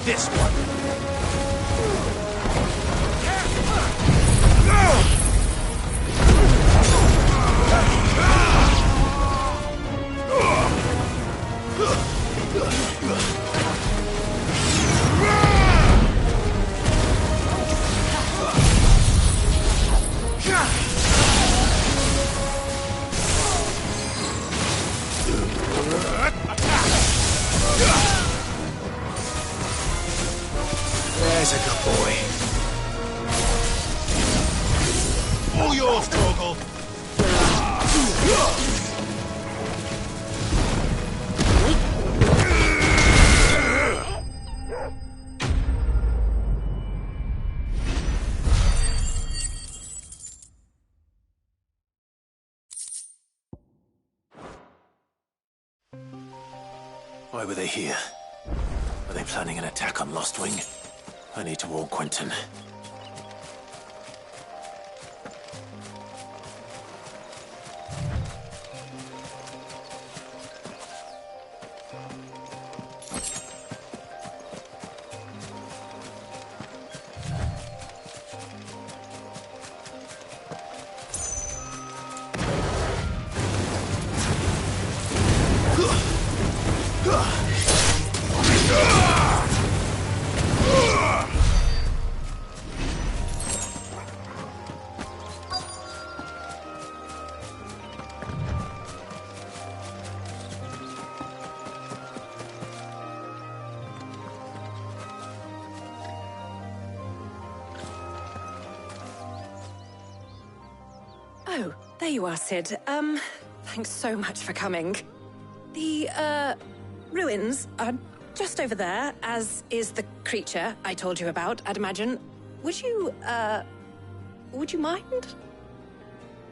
S20: This one. There's a good boy. All yours, Torgal.
S5: Why were they here? Were they planning an attack on Lostwing? I need to warn Quentin.
S16: Oh, there you are, Sid. Thanks so much for coming. The, ruins are just over there, as is the creature I told you about, I'd imagine. Would you mind?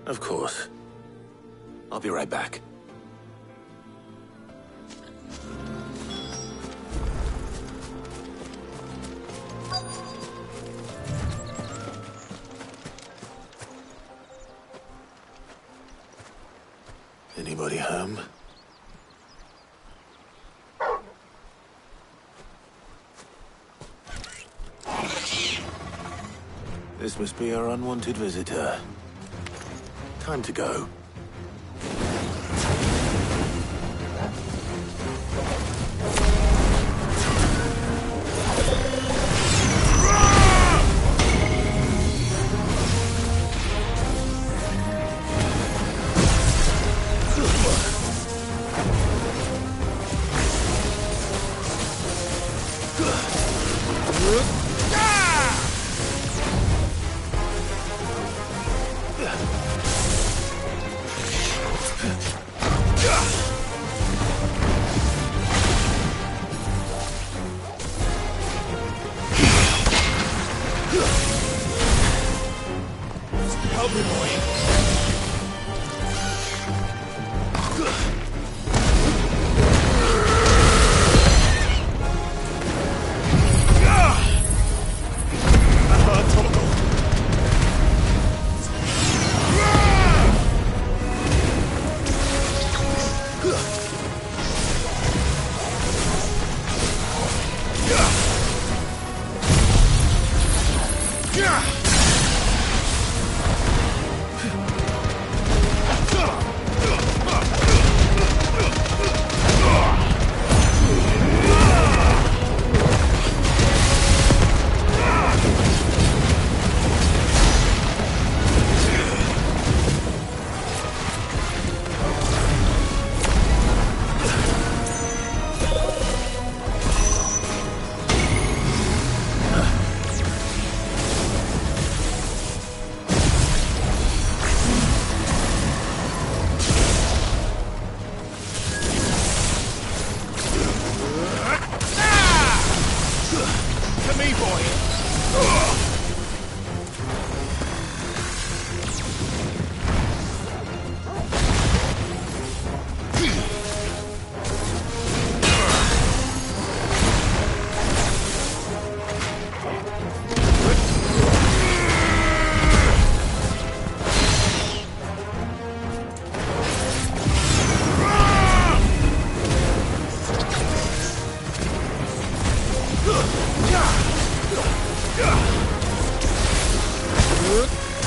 S5: Of course. I'll be right back. Anybody home? This must be our unwanted visitor. Time to go.
S20: Help me, boy.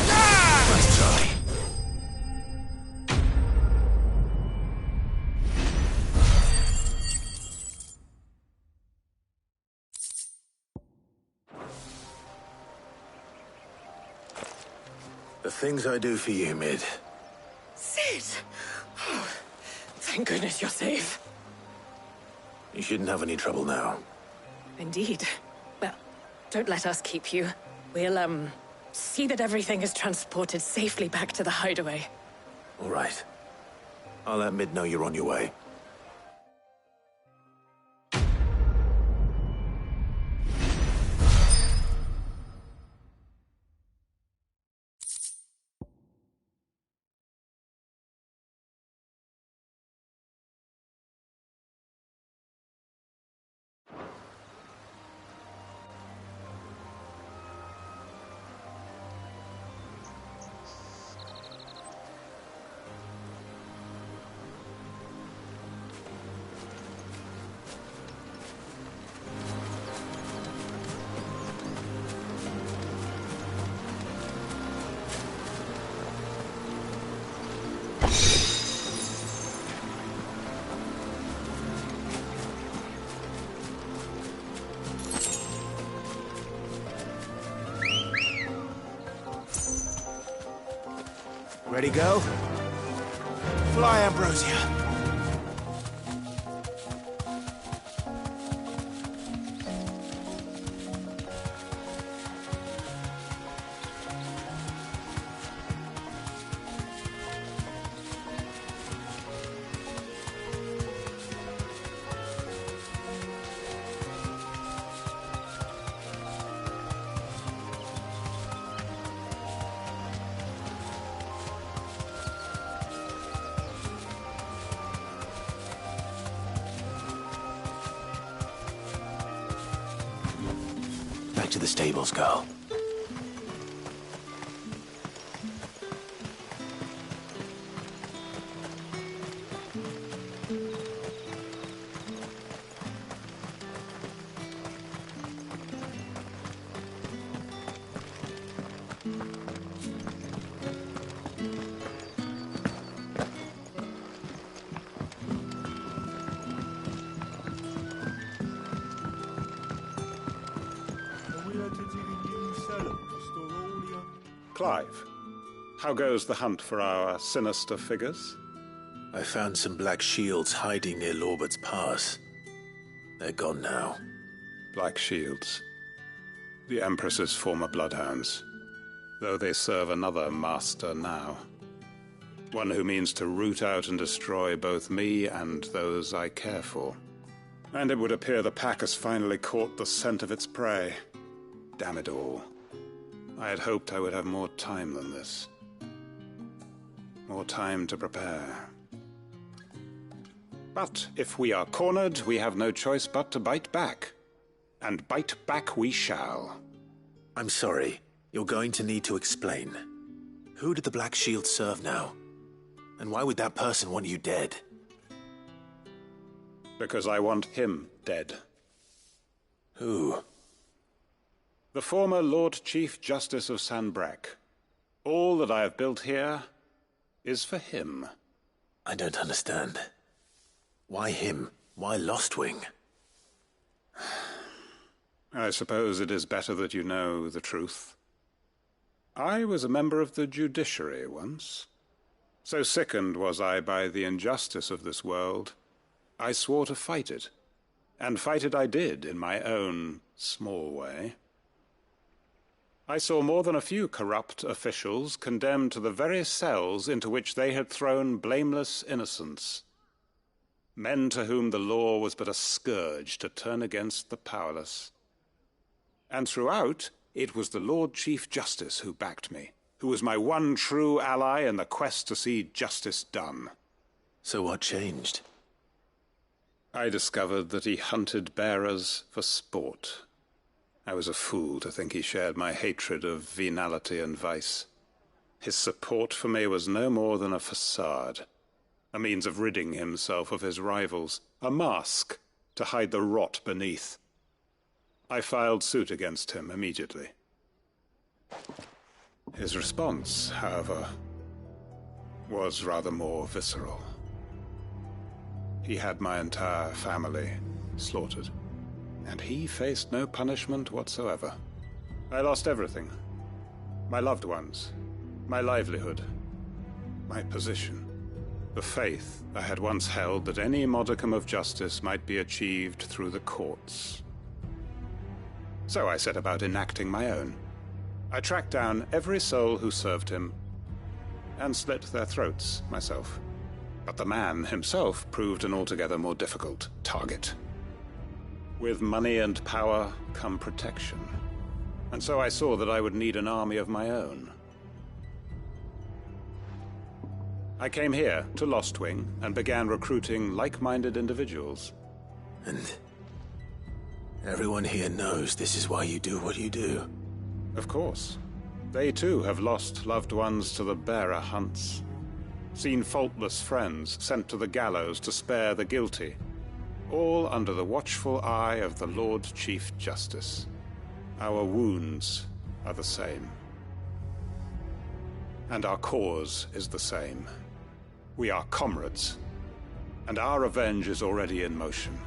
S20: Nice try.
S5: The things I do for you, Mid.
S17: Sid! Oh, thank goodness you're safe.
S5: You shouldn't have any trouble now.
S17: Indeed. Well, don't let us keep you. We'll, see that everything is transported safely back to the hideaway.
S5: All right. I'll let Mid know you're on your way.
S20: Ready, go? Fly, Ambrosia.
S5: Back to the stables, girl.
S18: Clive, how goes the hunt for our sinister figures?
S5: I found some black shields hiding near Lorbert's Pass. They're gone now.
S18: Black shields. The Empress's former bloodhounds. Though they serve another master now. One who means to root out and destroy both me and those I care for. And it would appear the pack has finally caught the scent of its prey. Damn it all. I had hoped I would have more time than this. More time to prepare. But if we are cornered, we have no choice but to bite back. And bite back we shall.
S5: I'm sorry. You're going to need to explain. Who did the Black Shield serve now? And why would that person want you dead?
S18: Because I want him dead.
S5: Who?
S18: The former Lord Chief Justice of Sanbreque. All that I have built here is for him.
S5: I don't understand. Why him? Why Lostwing?
S18: I suppose it is better that you know the truth. I was a member of the judiciary once. So sickened was I by the injustice of this world, I swore to fight it. And fight it I did, in my own small way. I saw more than a few corrupt officials condemned to the very cells into which they had thrown blameless innocents. Men to whom the law was but a scourge to turn against the powerless. And throughout, it was the Lord Chief Justice who backed me, who was my one true ally in the quest to see justice done.
S5: So what changed?
S18: I discovered that he hunted bearers for sport. I was a fool to think he shared my hatred of venality and vice. His support for me was no more than a facade, a means of ridding himself of his rivals, a mask to hide the rot beneath. I filed suit against him immediately. His response, however, was rather more visceral. He had my entire family slaughtered, and he faced no punishment whatsoever. I lost everything. My loved ones, my livelihood, my position, the faith I had once held that any modicum of justice might be achieved through the courts. So I set about enacting my own. I tracked down every soul who served him and slit their throats myself. But the man himself proved an altogether more difficult target. With money and power come protection. And so I saw that I would need an army of my own. I came here to Lostwing and began recruiting like-minded individuals.
S5: And everyone here knows this is why you do what you do.
S18: Of course. They too have lost loved ones to the bearer hunts. Seen faultless friends sent to the gallows to spare the guilty. All under the watchful eye of the Lord Chief Justice. Our wounds are the same. And our cause is the same. We are comrades. And our revenge is already in motion.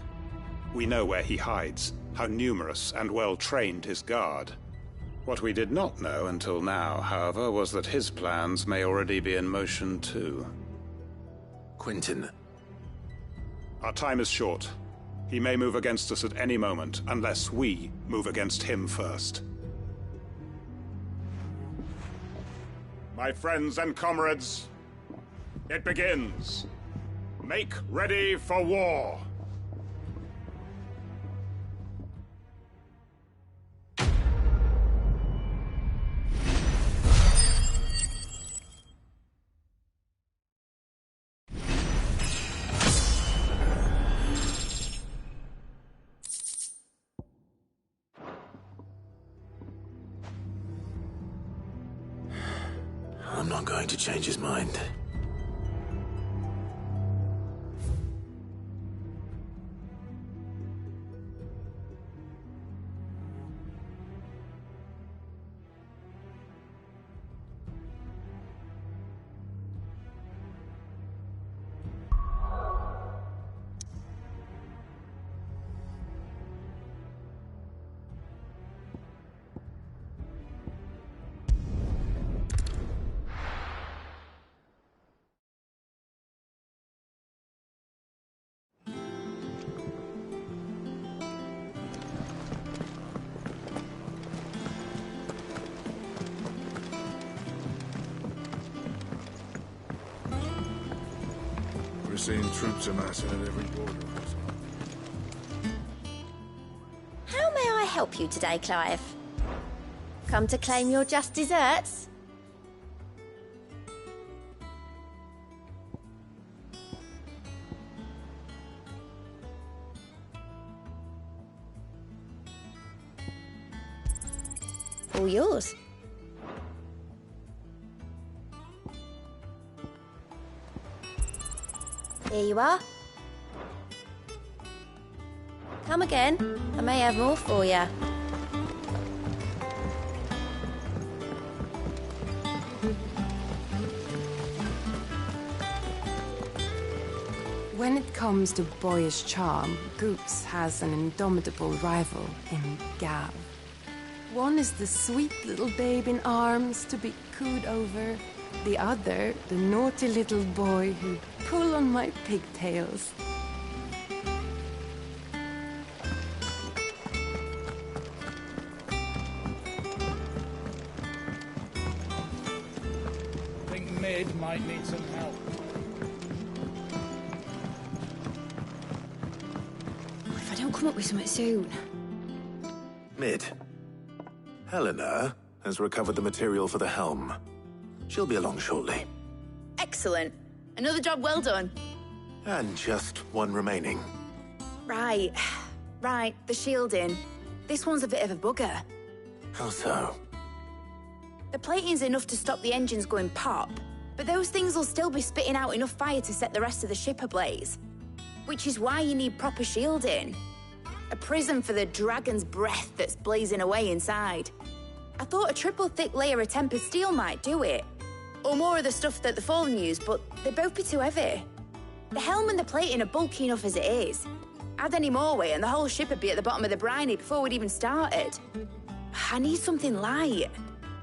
S18: We know where he hides, how numerous and well-trained his guard. What we did not know until now, however, was that his plans may already be in motion too.
S5: Quentin.
S18: Our time is short. He may move against us at any moment, unless we move against him first. My friends and comrades, it begins. Make ready for war.
S5: I'm not going to change his mind.
S21: We're seeing troops amassing at every border.
S12: How may I help you today, Clive? Come to claim your just desserts? All yours. Here you are. Come again. I may have more for you.
S19: When it comes to boyish charm, Goops has an indomitable rival in Gav. One is the sweet little babe in arms to be cooed over. The other, the naughty little boy who'd pull on my pigtails.
S11: I think Mid might need some help.
S7: If I don't come up with something soon.
S5: Mid. Helena has recovered the material for the helm. She'll be along shortly.
S7: Excellent. Another job well done.
S5: And just one remaining.
S7: Right. Right, the shielding. This one's a bit of a bugger.
S5: How so?
S7: The plating's enough to stop the engines going pop, but those things will still be spitting out enough fire to set the rest of the ship ablaze. Which is why you need proper shielding. A prison for the dragon's breath that's blazing away inside. I thought a triple thick layer of tempered steel might do it. Or more of the stuff that the Fallen use, but they'd both be too heavy. The helm and the plating are bulky enough as it is. Add any more weight and the whole ship would be at the bottom of the briny before we'd even started. I need something light.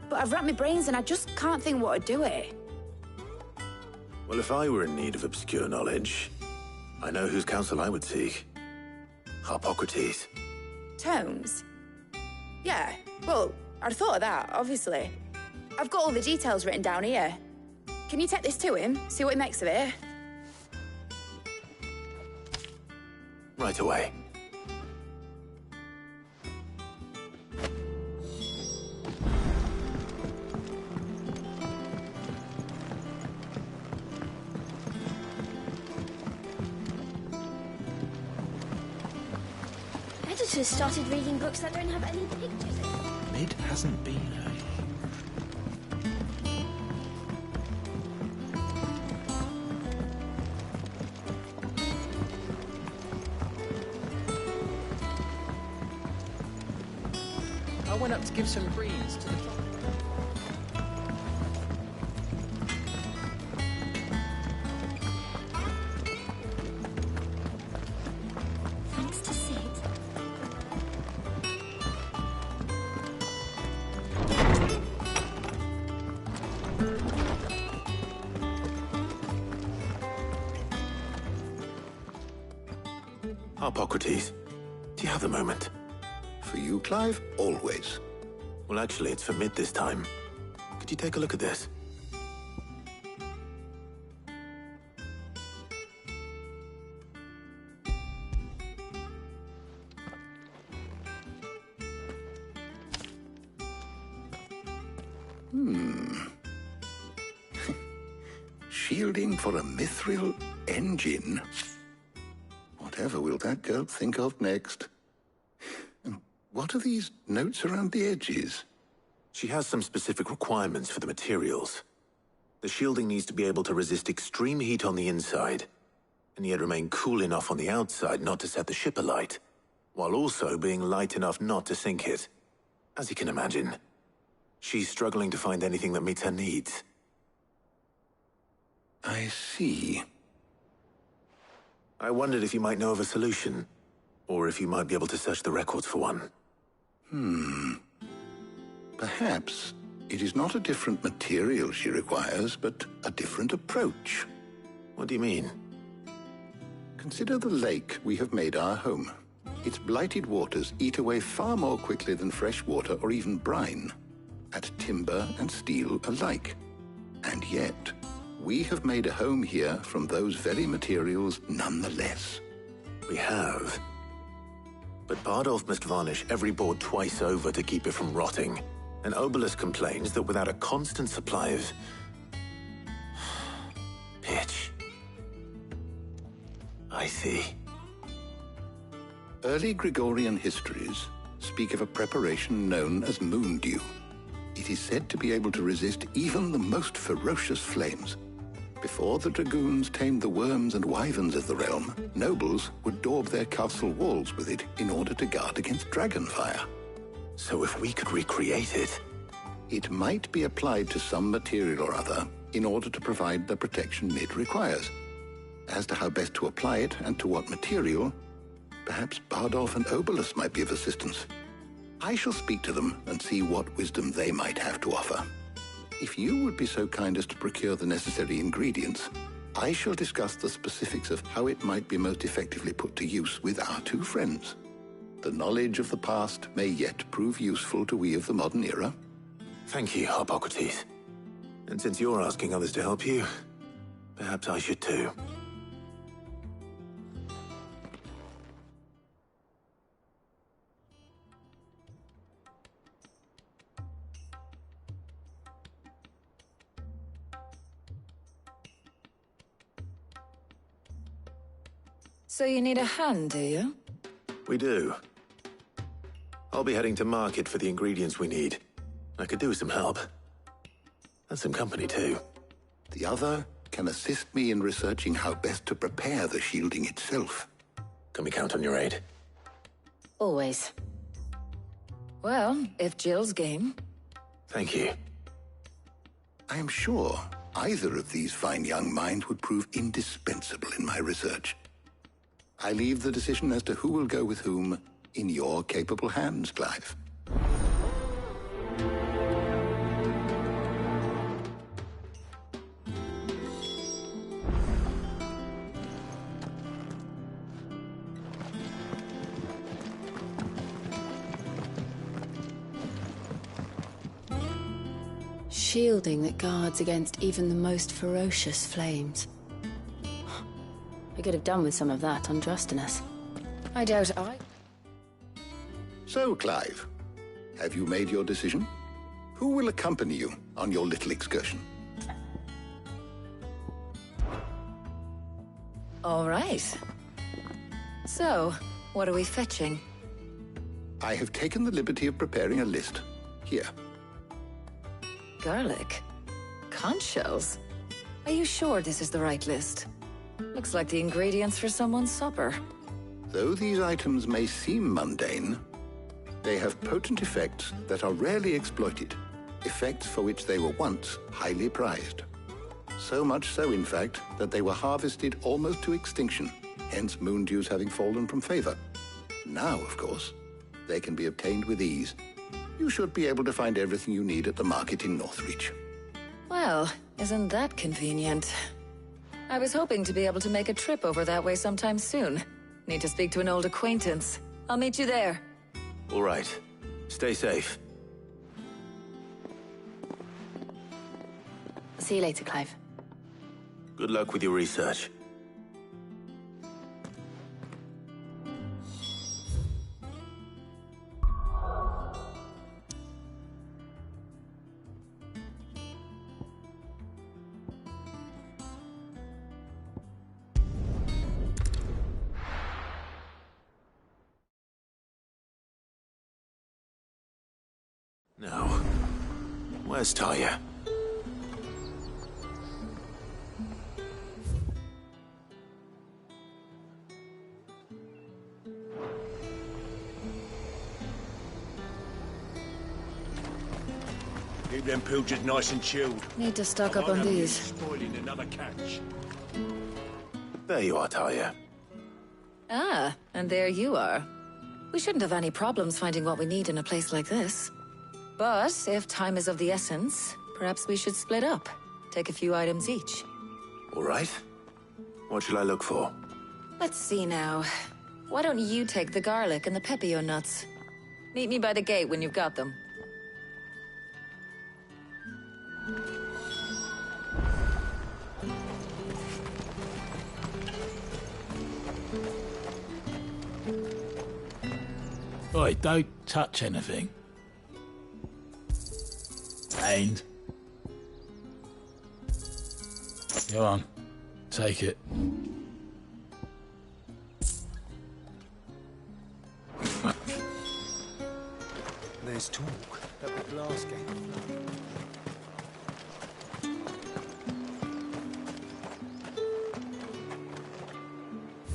S7: But I've racked my brains and I just can't think what would do it.
S5: Well, if I were in need of obscure knowledge, I know whose counsel I would seek. Harpocrates.
S7: Tomes? Yeah, well, I'd thought of that, obviously. I've got all the details written down here. Can you take this to him, see what he makes of it?
S5: Right away.
S12: Editors started reading books that don't have any pictures in them.
S10: Mid hasn't been
S1: I went up to give some greens to the...
S12: Thanks to Sid.
S5: Harpocrates, do you have a moment?
S8: For you, Clive? Always.
S5: Well, actually, it's for Mid this time. Could you take a look at this?
S8: Shielding for a mithril engine. Whatever will that girl think of next? And what are these notes around the edges?
S5: She has some specific requirements for the materials. The shielding needs to be able to resist extreme heat on the inside, and yet remain cool enough on the outside not to set the ship alight, while also being light enough not to sink it. As you can imagine, she's struggling to find anything that meets her needs.
S8: I see.
S5: I wondered if you might know of a solution, or if you might be able to search the records for one.
S8: Perhaps it is not a different material she requires, but a different approach.
S5: What do you mean?
S8: Consider the lake we have made our home. Its blighted waters eat away far more quickly than fresh water or even brine, at timber and steel alike. And yet, we have made a home here from those very materials nonetheless.
S5: We have. But Bardolph must varnish every board twice over to keep it from rotting. And Obelisk complains that without a constant supply of... pitch. I see.
S8: Early Gregorian histories speak of a preparation known as moondew. It is said to be able to resist even the most ferocious flames. Before the dragoons tamed the worms and wyverns of the realm, nobles would daub their castle walls with it in order to guard against dragonfire.
S5: So if we could recreate it...
S8: It might be applied to some material or other in order to provide the protection Mid requires. As to how best to apply it and to what material, perhaps Bardolph and Obelisk might be of assistance. I shall speak to them and see what wisdom they might have to offer. If you would be so kind as to procure the necessary ingredients, I shall discuss the specifics of how it might be most effectively put to use with our two friends. The knowledge of the past may yet prove useful to we of the modern era.
S5: Thank you, Harpocrates. And since you're asking others to help you, perhaps I should too.
S2: So you need a hand, do you?
S5: We do. I'll be heading to market for the ingredients we need. I could do with some help. And some company, too.
S8: The other can assist me in researching how best to prepare the shielding itself.
S5: Can we count on your aid?
S17: Always.
S2: Well, if Jill's game.
S5: Thank you.
S15: I am sure either of these fine young minds would prove indispensable in my research. I leave the decision as to who will go with whom in your capable hands, Clive.
S3: Shielding that guards against even the most ferocious flames. We could have done with some of that on Drustinus.
S2: I doubt I...
S15: So, Clive, have you made your decision? Who will accompany you on your little excursion?
S2: All right. So, what are we fetching?
S15: I have taken the liberty of preparing a list. Here.
S2: Garlic? Conch shells? Are you sure this is the right list? Looks like the ingredients for someone's supper.
S15: Though these items may seem mundane, they have potent effects that are rarely exploited, effects for which they were once highly prized. So much so, in fact, that they were harvested almost to extinction, hence moon dews having fallen from favor. Now, of course, they can be obtained with ease. You should be able to find everything you need at the market in Northreach.
S2: Well, isn't that convenient? I was hoping to be able to make a trip over that way sometime soon. Need to speak to an old acquaintance. I'll meet you there.
S5: All right. Stay safe.
S3: See you later, Clive.
S5: Good luck with your research. Now, where's Talia?
S10: Keep them pilgers nice and chilled.
S2: Need to stock up on these.
S10: Spoiling another catch.
S5: There you are, Talia.
S2: Ah, and there you are. We shouldn't have any problems finding what we need in a place like this. But if time is of the essence, perhaps we should split up. Take a few items each.
S5: All right. What shall I look for?
S2: Let's see now. Why don't you take the garlic and the pepio nuts? Meet me by the gate when you've got them.
S22: Oi, don't touch anything. And... Go on. Take it.
S10: There's talk that the glass gate.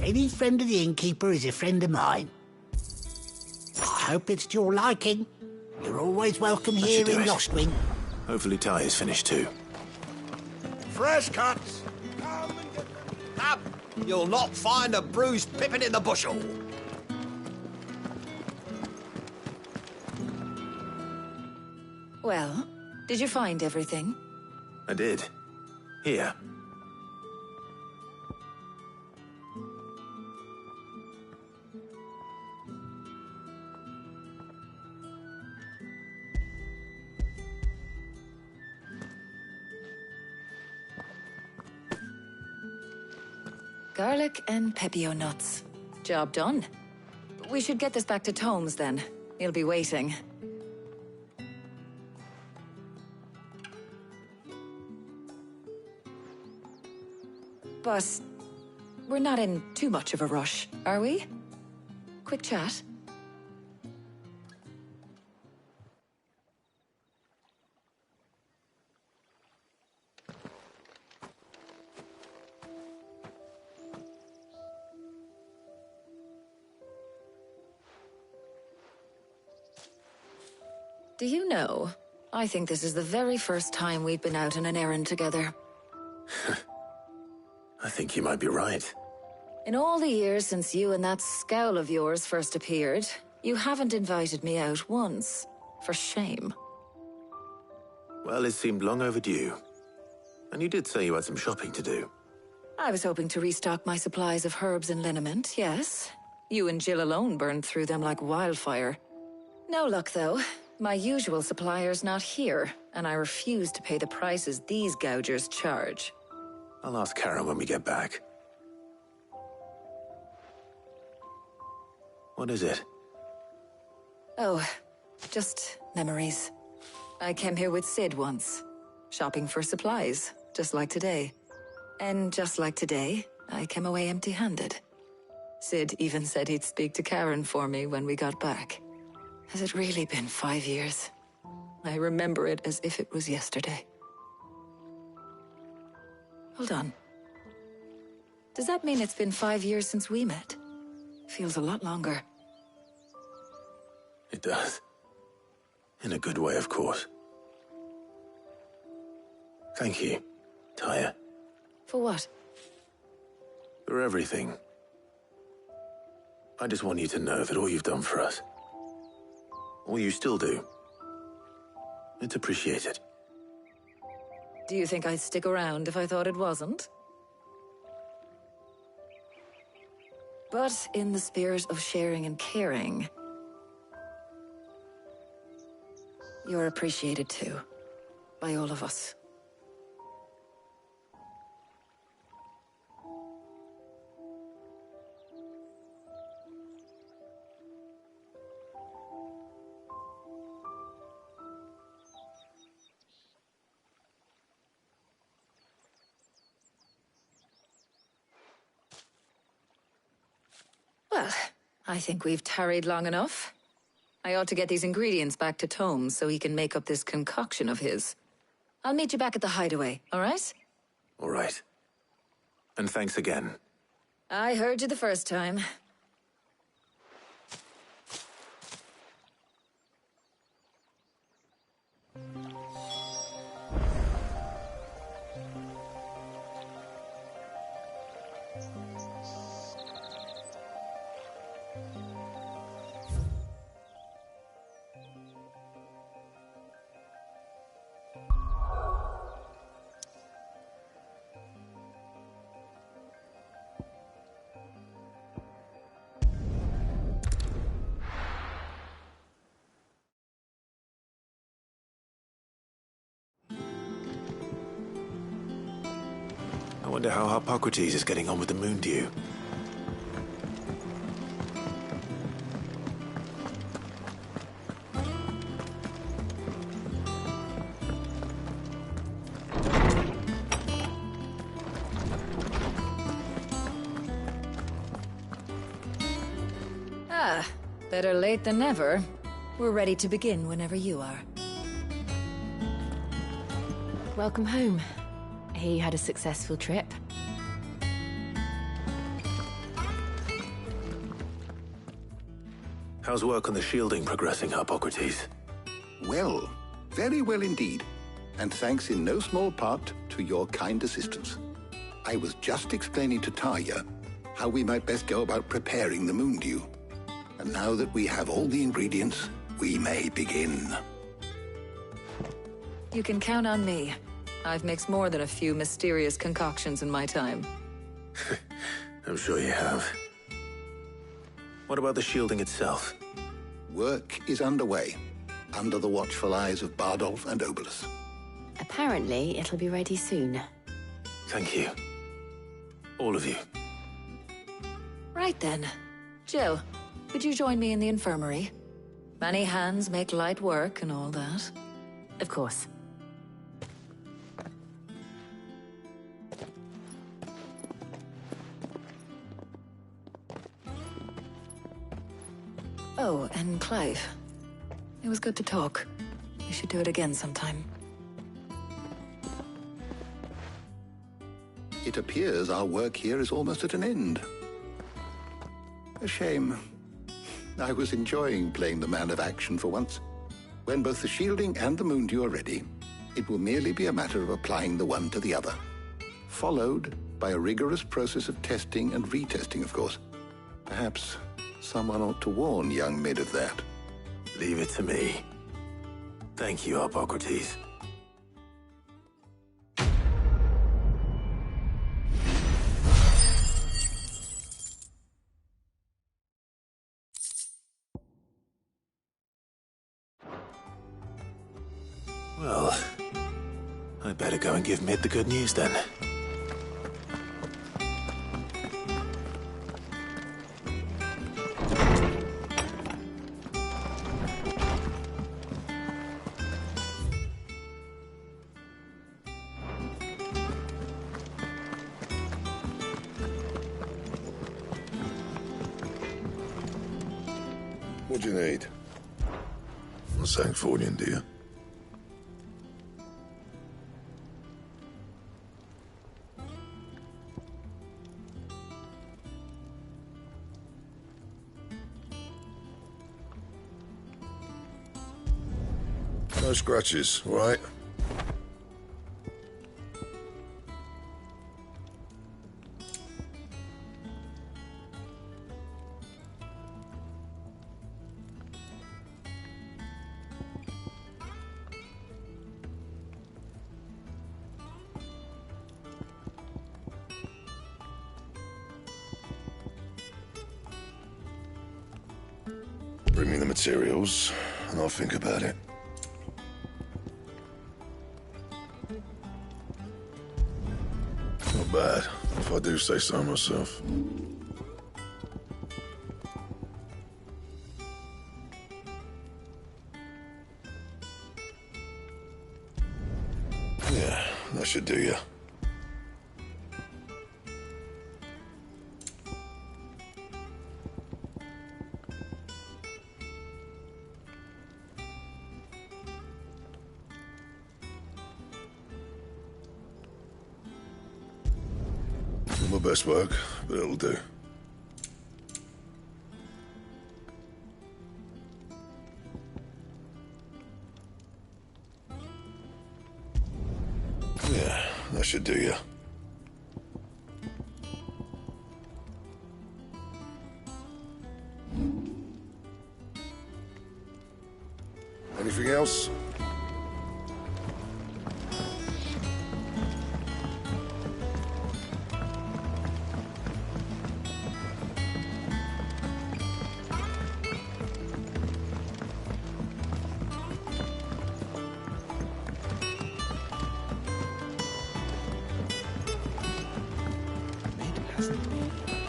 S23: Any friend of the innkeeper is a friend of mine. I hope it's to your liking. You're always welcome
S5: That
S23: here
S5: should do
S23: in
S5: it.
S23: Lostwing.
S5: Hopefully Talia's finished too.
S10: Fresh cuts! Up! You'll not find a bruised pippin in the bushel!
S2: Well, did you find everything?
S5: I did. Here.
S2: Garlic and pepio nuts. Job done. We should get this back to Tomes then. He'll be waiting. But we're not in too much of a rush, are we? Quick chat? Do you know, I think this is the very first time we've been out on an errand together.
S5: I think you might be right.
S2: In all the years since you and that scowl of yours first appeared, you haven't invited me out once. For shame.
S5: Well, it seemed long overdue. And you did say you had some shopping to do.
S2: I was hoping to restock my supplies of herbs and liniment, yes. You and Jill alone burned through them like wildfire. No luck, though. My usual supplier's not here, and I refuse to pay the prices these gougers charge.
S5: I'll ask Karen when we get back. What is it?
S2: Oh, just memories. I came here with Sid once, shopping for supplies, just like today. And just like today, I came away empty-handed. Sid even said he'd speak to Karen for me when we got back. Has it really been 5 years? I remember it as if it was yesterday. Hold on. Does that mean it's been 5 years since we met? Feels a lot longer.
S5: It does. In a good way, of course. Thank you, Tyre.
S2: For what?
S5: For everything. I just want you to know that all you've done for us, all you still do, it's appreciated.
S2: Do you think I'd stick around if I thought it wasn't? But in the spirit of sharing and caring, you're appreciated too, by all of us. Well, I think we've tarried long enough. I ought to get these ingredients back to Tomes so he can make up this concoction of his. I'll meet you back at the hideaway, all right?
S5: All right. And thanks again.
S2: I heard you the first time.
S5: I wonder how Hippocrates is getting on with the moon dew.
S2: Ah, better late than never. We're ready to begin whenever you are.
S19: Welcome home. He had a successful trip.
S5: How's work on the shielding progressing, Hippocrates?
S15: Well, very well indeed. And thanks in no small part to your kind assistance. I was just explaining to Tarja how we might best go about preparing the moon dew. And now that we have all the ingredients, we may begin.
S2: You can count on me. I've mixed more than a few mysterious concoctions in my time.
S5: I'm sure you have. What about the shielding itself?
S15: Work is underway, under the watchful eyes of Bardolph and Obolus.
S4: Apparently, it'll be ready soon.
S5: Thank you. All of you.
S2: Right then. Jill, would you join me in the infirmary? Many hands make light work and all that.
S4: Of course.
S2: Oh, and Clive. It was good to talk. We should do it again sometime.
S15: It appears our work here is almost at an end. A shame. I was enjoying playing the man of action for once. When both the shielding and the moondew are ready, it will merely be a matter of applying the one to the other, followed by a rigorous process of testing and retesting, of course. Perhaps someone ought to warn young Mid of that.
S5: Leave it to me. Thank you, Hippocrates. Well, I'd better go and give Mid the good news then.
S8: What do you need? A Sancthorian, do you? No scratches, all right? Bring me the materials, and I'll think about it. Not bad, if I do say so myself. Yeah, that should do you. My best work, but it'll do. Yeah, that should do you. Anything else?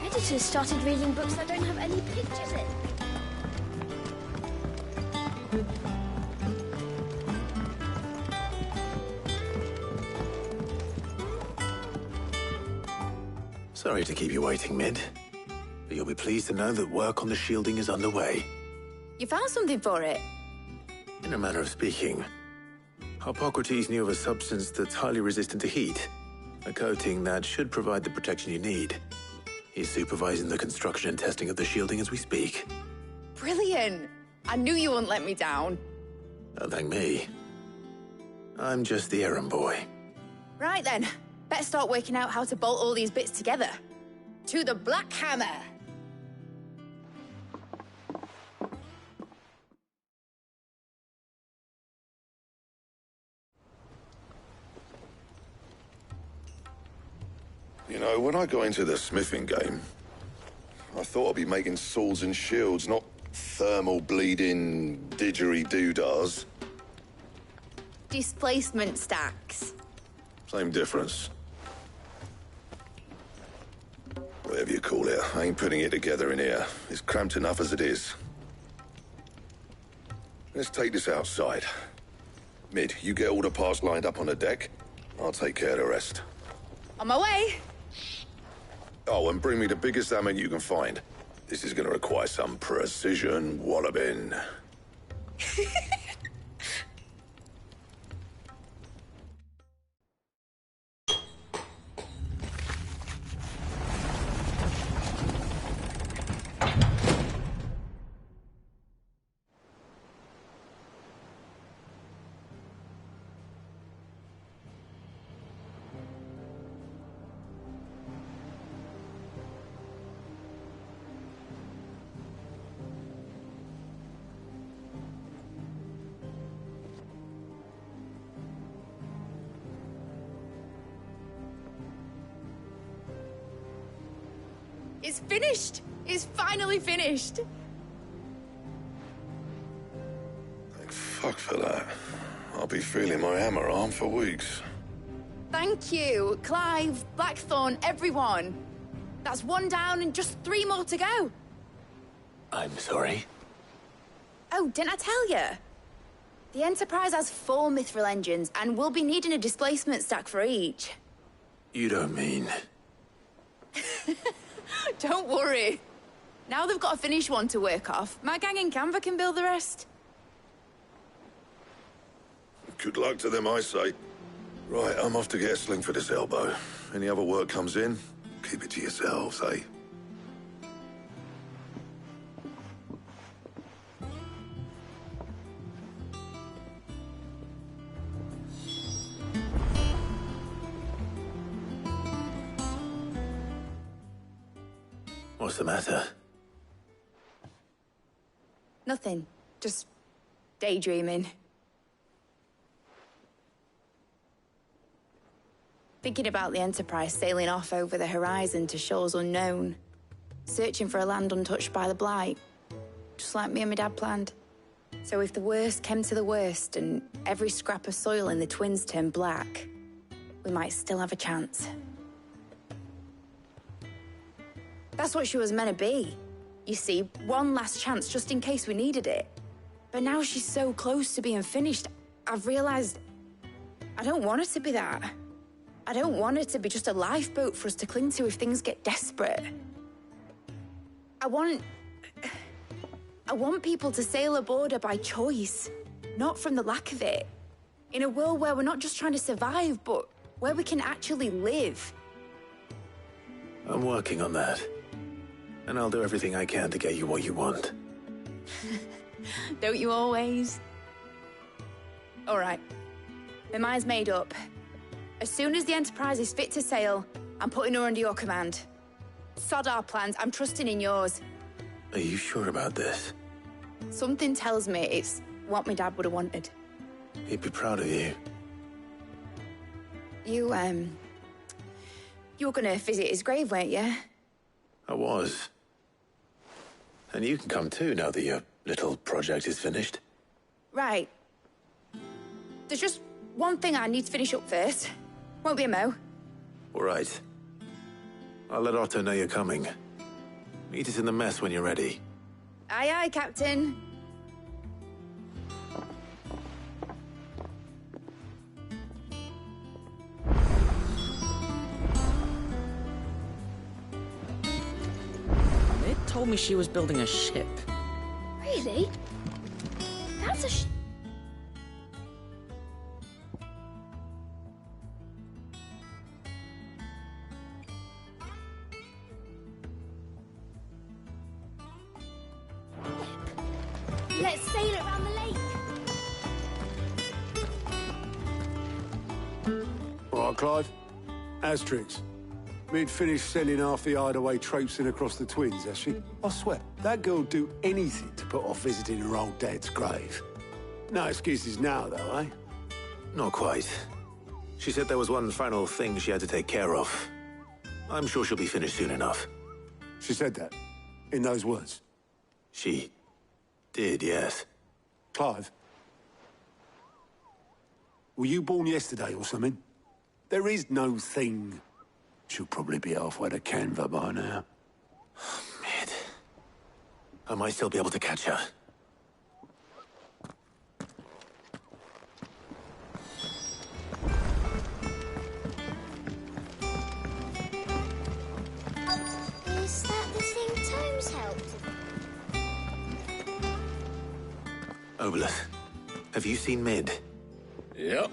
S12: Editors started reading books that don't have any pictures in.
S5: Sorry to keep you waiting, Mid. But you'll be pleased to know that work on the shielding is underway.
S7: You found something for it?
S5: In a manner of speaking, Hippocrates knew of a substance that's highly resistant to heat. A coating that should provide the protection you need. He's supervising the construction and testing of the shielding as we speak.
S7: Brilliant! I knew you wouldn't let me down.
S5: Don't thank me. I'm just the errand boy.
S7: Right then, better start working out how to bolt all these bits together. To the Black Hammer!
S8: You know, when I got into the smithing game, I thought I'd be making swords and shields, not thermal bleeding didgeridoo-dahs.
S7: Displacement stacks.
S8: Same difference. Whatever you call it, I ain't putting it together in here. It's cramped enough as it is. Let's take this outside. Mid, you get all the parts lined up on the deck. I'll take care of the rest.
S7: On my way!
S8: Oh, and bring me the biggest hammer you can find. This is gonna require some precision walloping.
S7: It's finished! It's finally finished!
S8: Thank fuck for that. I'll be feeling my hammer arm for weeks.
S7: Thank you, Clive, Blackthorn, everyone. That's one down and just 3 more to go.
S5: I'm sorry.
S7: Oh, didn't I tell you? The Enterprise has 4 mithril engines, and we'll be needing a displacement stack for each.
S5: You don't mean...
S7: Don't worry. Now they've got a finished one to work off. My gang in Canva can build the rest.
S8: Good luck to them, I say. Right, I'm off to get a sling for this elbow. Any other work comes in, keep it to yourselves, eh?
S5: What's the matter?
S7: Nothing. Just daydreaming. Thinking about the Enterprise sailing off over the horizon to shores unknown. Searching for a land untouched by the Blight. Just like me and my dad planned. So if the worst came to the worst and every scrap of soil in the Twins turned black, we might still have a chance. That's what she was meant to be. You see, one last chance just in case we needed it. But now she's so close to being finished, I've realized I don't want her to be that. I don't want her to be just a lifeboat for us to cling to if things get desperate. I want people to sail aboard her by choice, not from the lack of it. In a world where we're not just trying to survive, but where we can actually live.
S5: I'm working on that. And I'll do everything I can to get you what you want.
S7: Don't you always? All right. My mind's made up. As soon as the Enterprise is fit to sail, I'm putting her under your command. Sod our plans, I'm trusting in yours.
S5: Are you sure about this?
S7: Something tells me it's what my dad would have wanted.
S5: He'd be proud of you.
S7: You were gonna visit his grave, weren't you?
S5: I was. And you can come too, now that your little project is finished.
S7: Right. There's just one thing I need to finish up first. Won't be a mo.
S5: All right. I'll let Otto know you're coming. Meet us in the mess when you're ready.
S7: Aye, aye, Captain.
S6: It told me she was building a ship.
S12: Really? That's a Let's sail around the lake.
S13: All right, Clive. Asterix. Mid finished sending half the hideaway traipsing across the Twins, has she? I swear, that girl'd do anything to put off visiting her old dad's grave. No excuses now, though, eh?
S5: Not quite. She said there was one final thing she had to take care of. I'm sure she'll be finished soon enough.
S13: She said that? In those words?
S5: She did, yes.
S13: Clive? Were you born yesterday or something? There is no thing. She'll probably be halfway to Canva by now.
S5: Mid. I might still be able to catch her.
S12: Is that the thing Tomes helped?
S5: Obolus, have you seen Mid?
S10: Yep.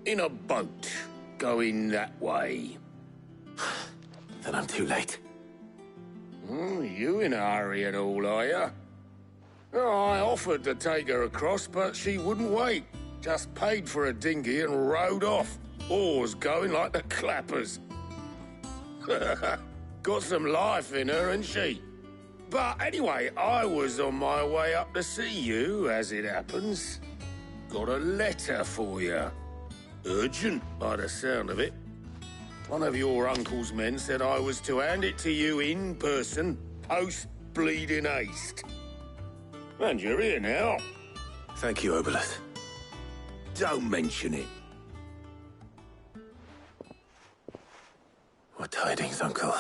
S10: In a boat, going that way.
S5: Then I'm too late.
S10: You in a hurry and all, are you? Oh, I offered to take her across, but she wouldn't wait. Just paid for a dinghy and rowed off. Oars going like the clappers. Got some life in her, ain't she? But anyway, I was on my way up to see you, as it happens. Got a letter for you. Urgent, by the sound of it. One of your uncle's men said I was to hand it to you in person, post-bleeding haste. And you're here now.
S5: Thank you, Obelith.
S10: Don't mention it.
S5: What tidings, Uncle?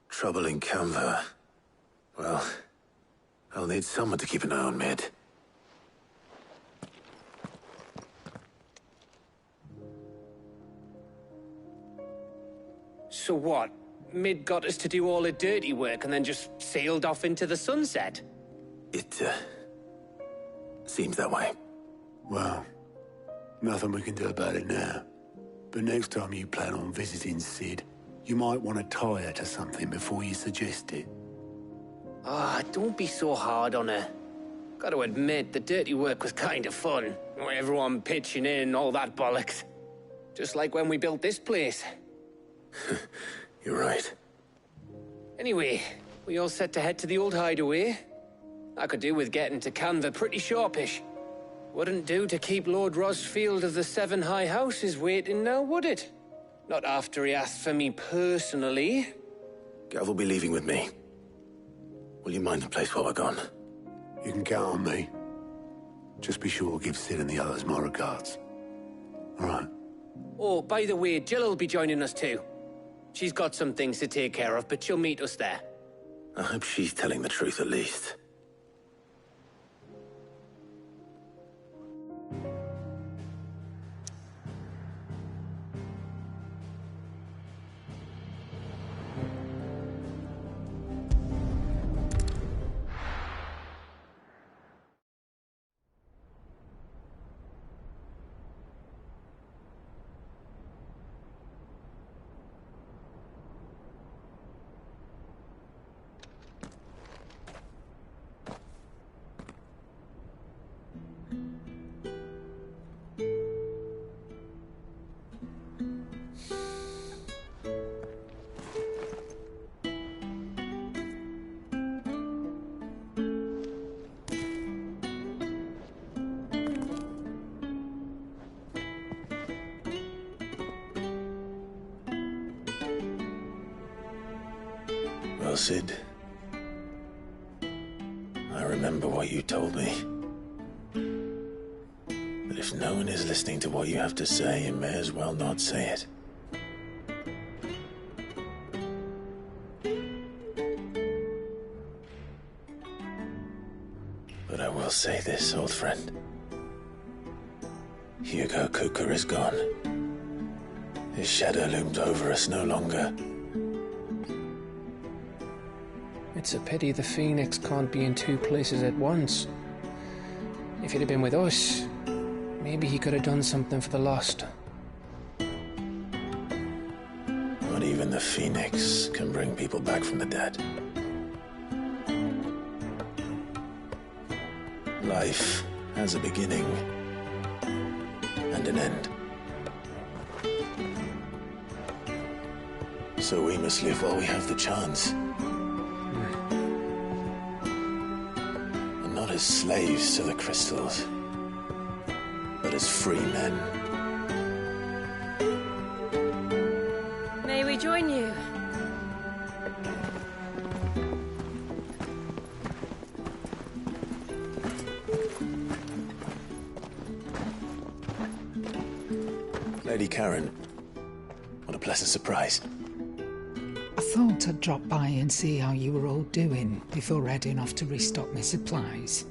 S5: Trouble in Canva. Well, I'll need someone to keep an eye on Mid.
S9: So what? Mid got us to do all the dirty work and then just sailed off into the sunset?
S5: It, seems that way.
S13: Well, nothing we can do about it now. But next time you plan on visiting Sid, you might want to tie her to something before you suggest it.
S9: Ah, don't be so hard on her. Gotta admit, the dirty work was kind of fun. Everyone pitching in, all that bollocks. Just like when we built this place.
S5: You're right.
S9: Anyway, we all set to head to the old hideaway. I could do with getting to Canva pretty sharpish. Wouldn't do to keep Lord Rosfield of the Seven High Houses waiting now, would it? Not after he asked for me personally.
S5: Gav will be leaving with me. Will you mind the place while we're gone?
S13: You can count on me. Just be sure to give Sid and the others my regards. All right.
S9: Oh, by the way, Jill will be joining us too. She's got some things to take care of, but she'll meet us there.
S5: I hope she's telling the truth at least. Well, Sid, I remember what you told me. But if no one is listening to what you have to say, you may as well not say it. But I will say this, old friend. Hugo Cooker is gone. His shadow looms over us no longer.
S14: It's a pity the Phoenix can't be in two places at once. If he'd have been with us, maybe he could have done something for the lost.
S5: Not even the Phoenix can bring people back from the dead. Life has a beginning and an end. So we must live while we have the chance. And not as slaves to the crystals, but as free men.
S17: May we join you?
S5: Lady Karen, what a pleasant surprise.
S1: I thought I'd drop by and see how you were all doing before heading off to restock my supplies.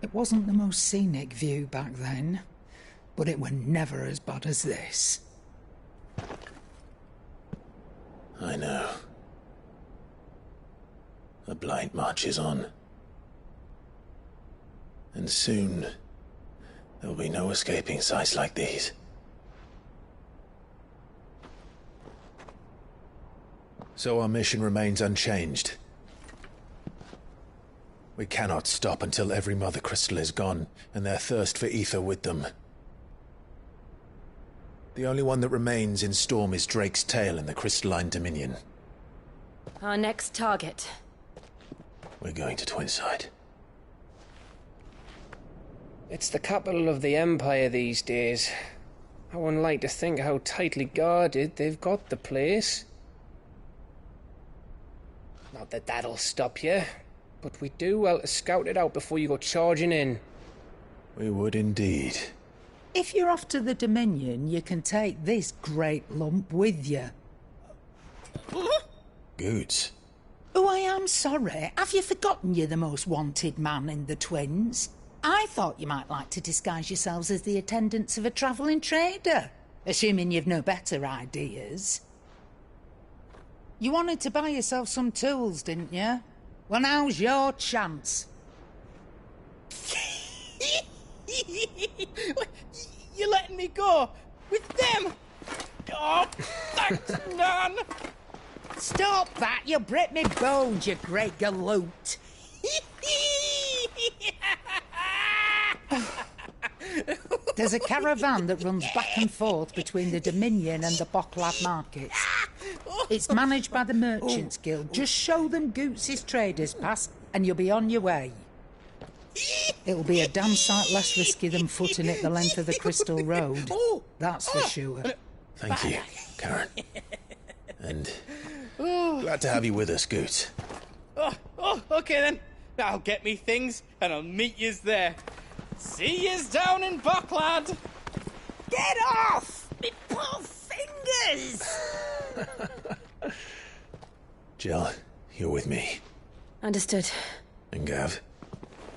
S1: It wasn't the most scenic view back then, but it were never as bad as this.
S5: I know. The Blight marches on. And soon, there'll be no escaping sights like these. So our mission remains unchanged. We cannot stop until every Mother Crystal is gone, and their thirst for ether with them. The only one that remains in Storm is Drake's tail in the Crystalline Dominion.
S4: Our next target.
S5: We're going to Twinside.
S9: It's the capital of the Empire these days. I wouldn't like to think how tightly guarded they've got the place. Not that that'll stop you, but we do well to scout it out before you go charging in.
S5: We would indeed.
S1: If you're off to the Dominion, you can take this great lump with you.
S5: Goods.
S1: Oh, I am sorry. Have you forgotten you're the most wanted man in the Twins? I thought you might like to disguise yourselves as the attendants of a travelling trader, assuming you've no better ideas. You wanted to buy yourself some tools, didn't you? Well, now's your chance.
S11: You're letting me go with them? Oh, thanks, Nan.
S1: Stop that! You'll break me bones, you great galoot. There's a caravan that runs back and forth between the Dominion and the Bocklad markets. It's managed by the Merchants Guild. Just show them Goots' traders pass and you'll be on your way. It'll be a damn sight less risky than footing it the length of the Crystal Road. That's for sure.
S5: Thank you, Karen. And glad to have you with us, Goots.
S11: Okay then. I'll get me things and I'll meet yous there. See yous down in Bocklad.
S1: Get off! Me poor fingers!
S5: Jill, you're with me.
S4: Understood.
S5: And Gav?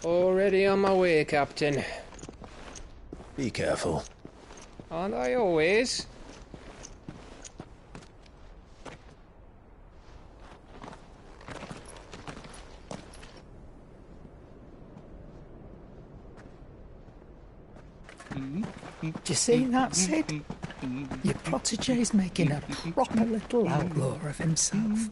S9: Already on my way, Captain.
S5: Be careful.
S9: Aren't I always?
S1: Do you see that, Sid? Your protege's making a proper little outlaw of himself.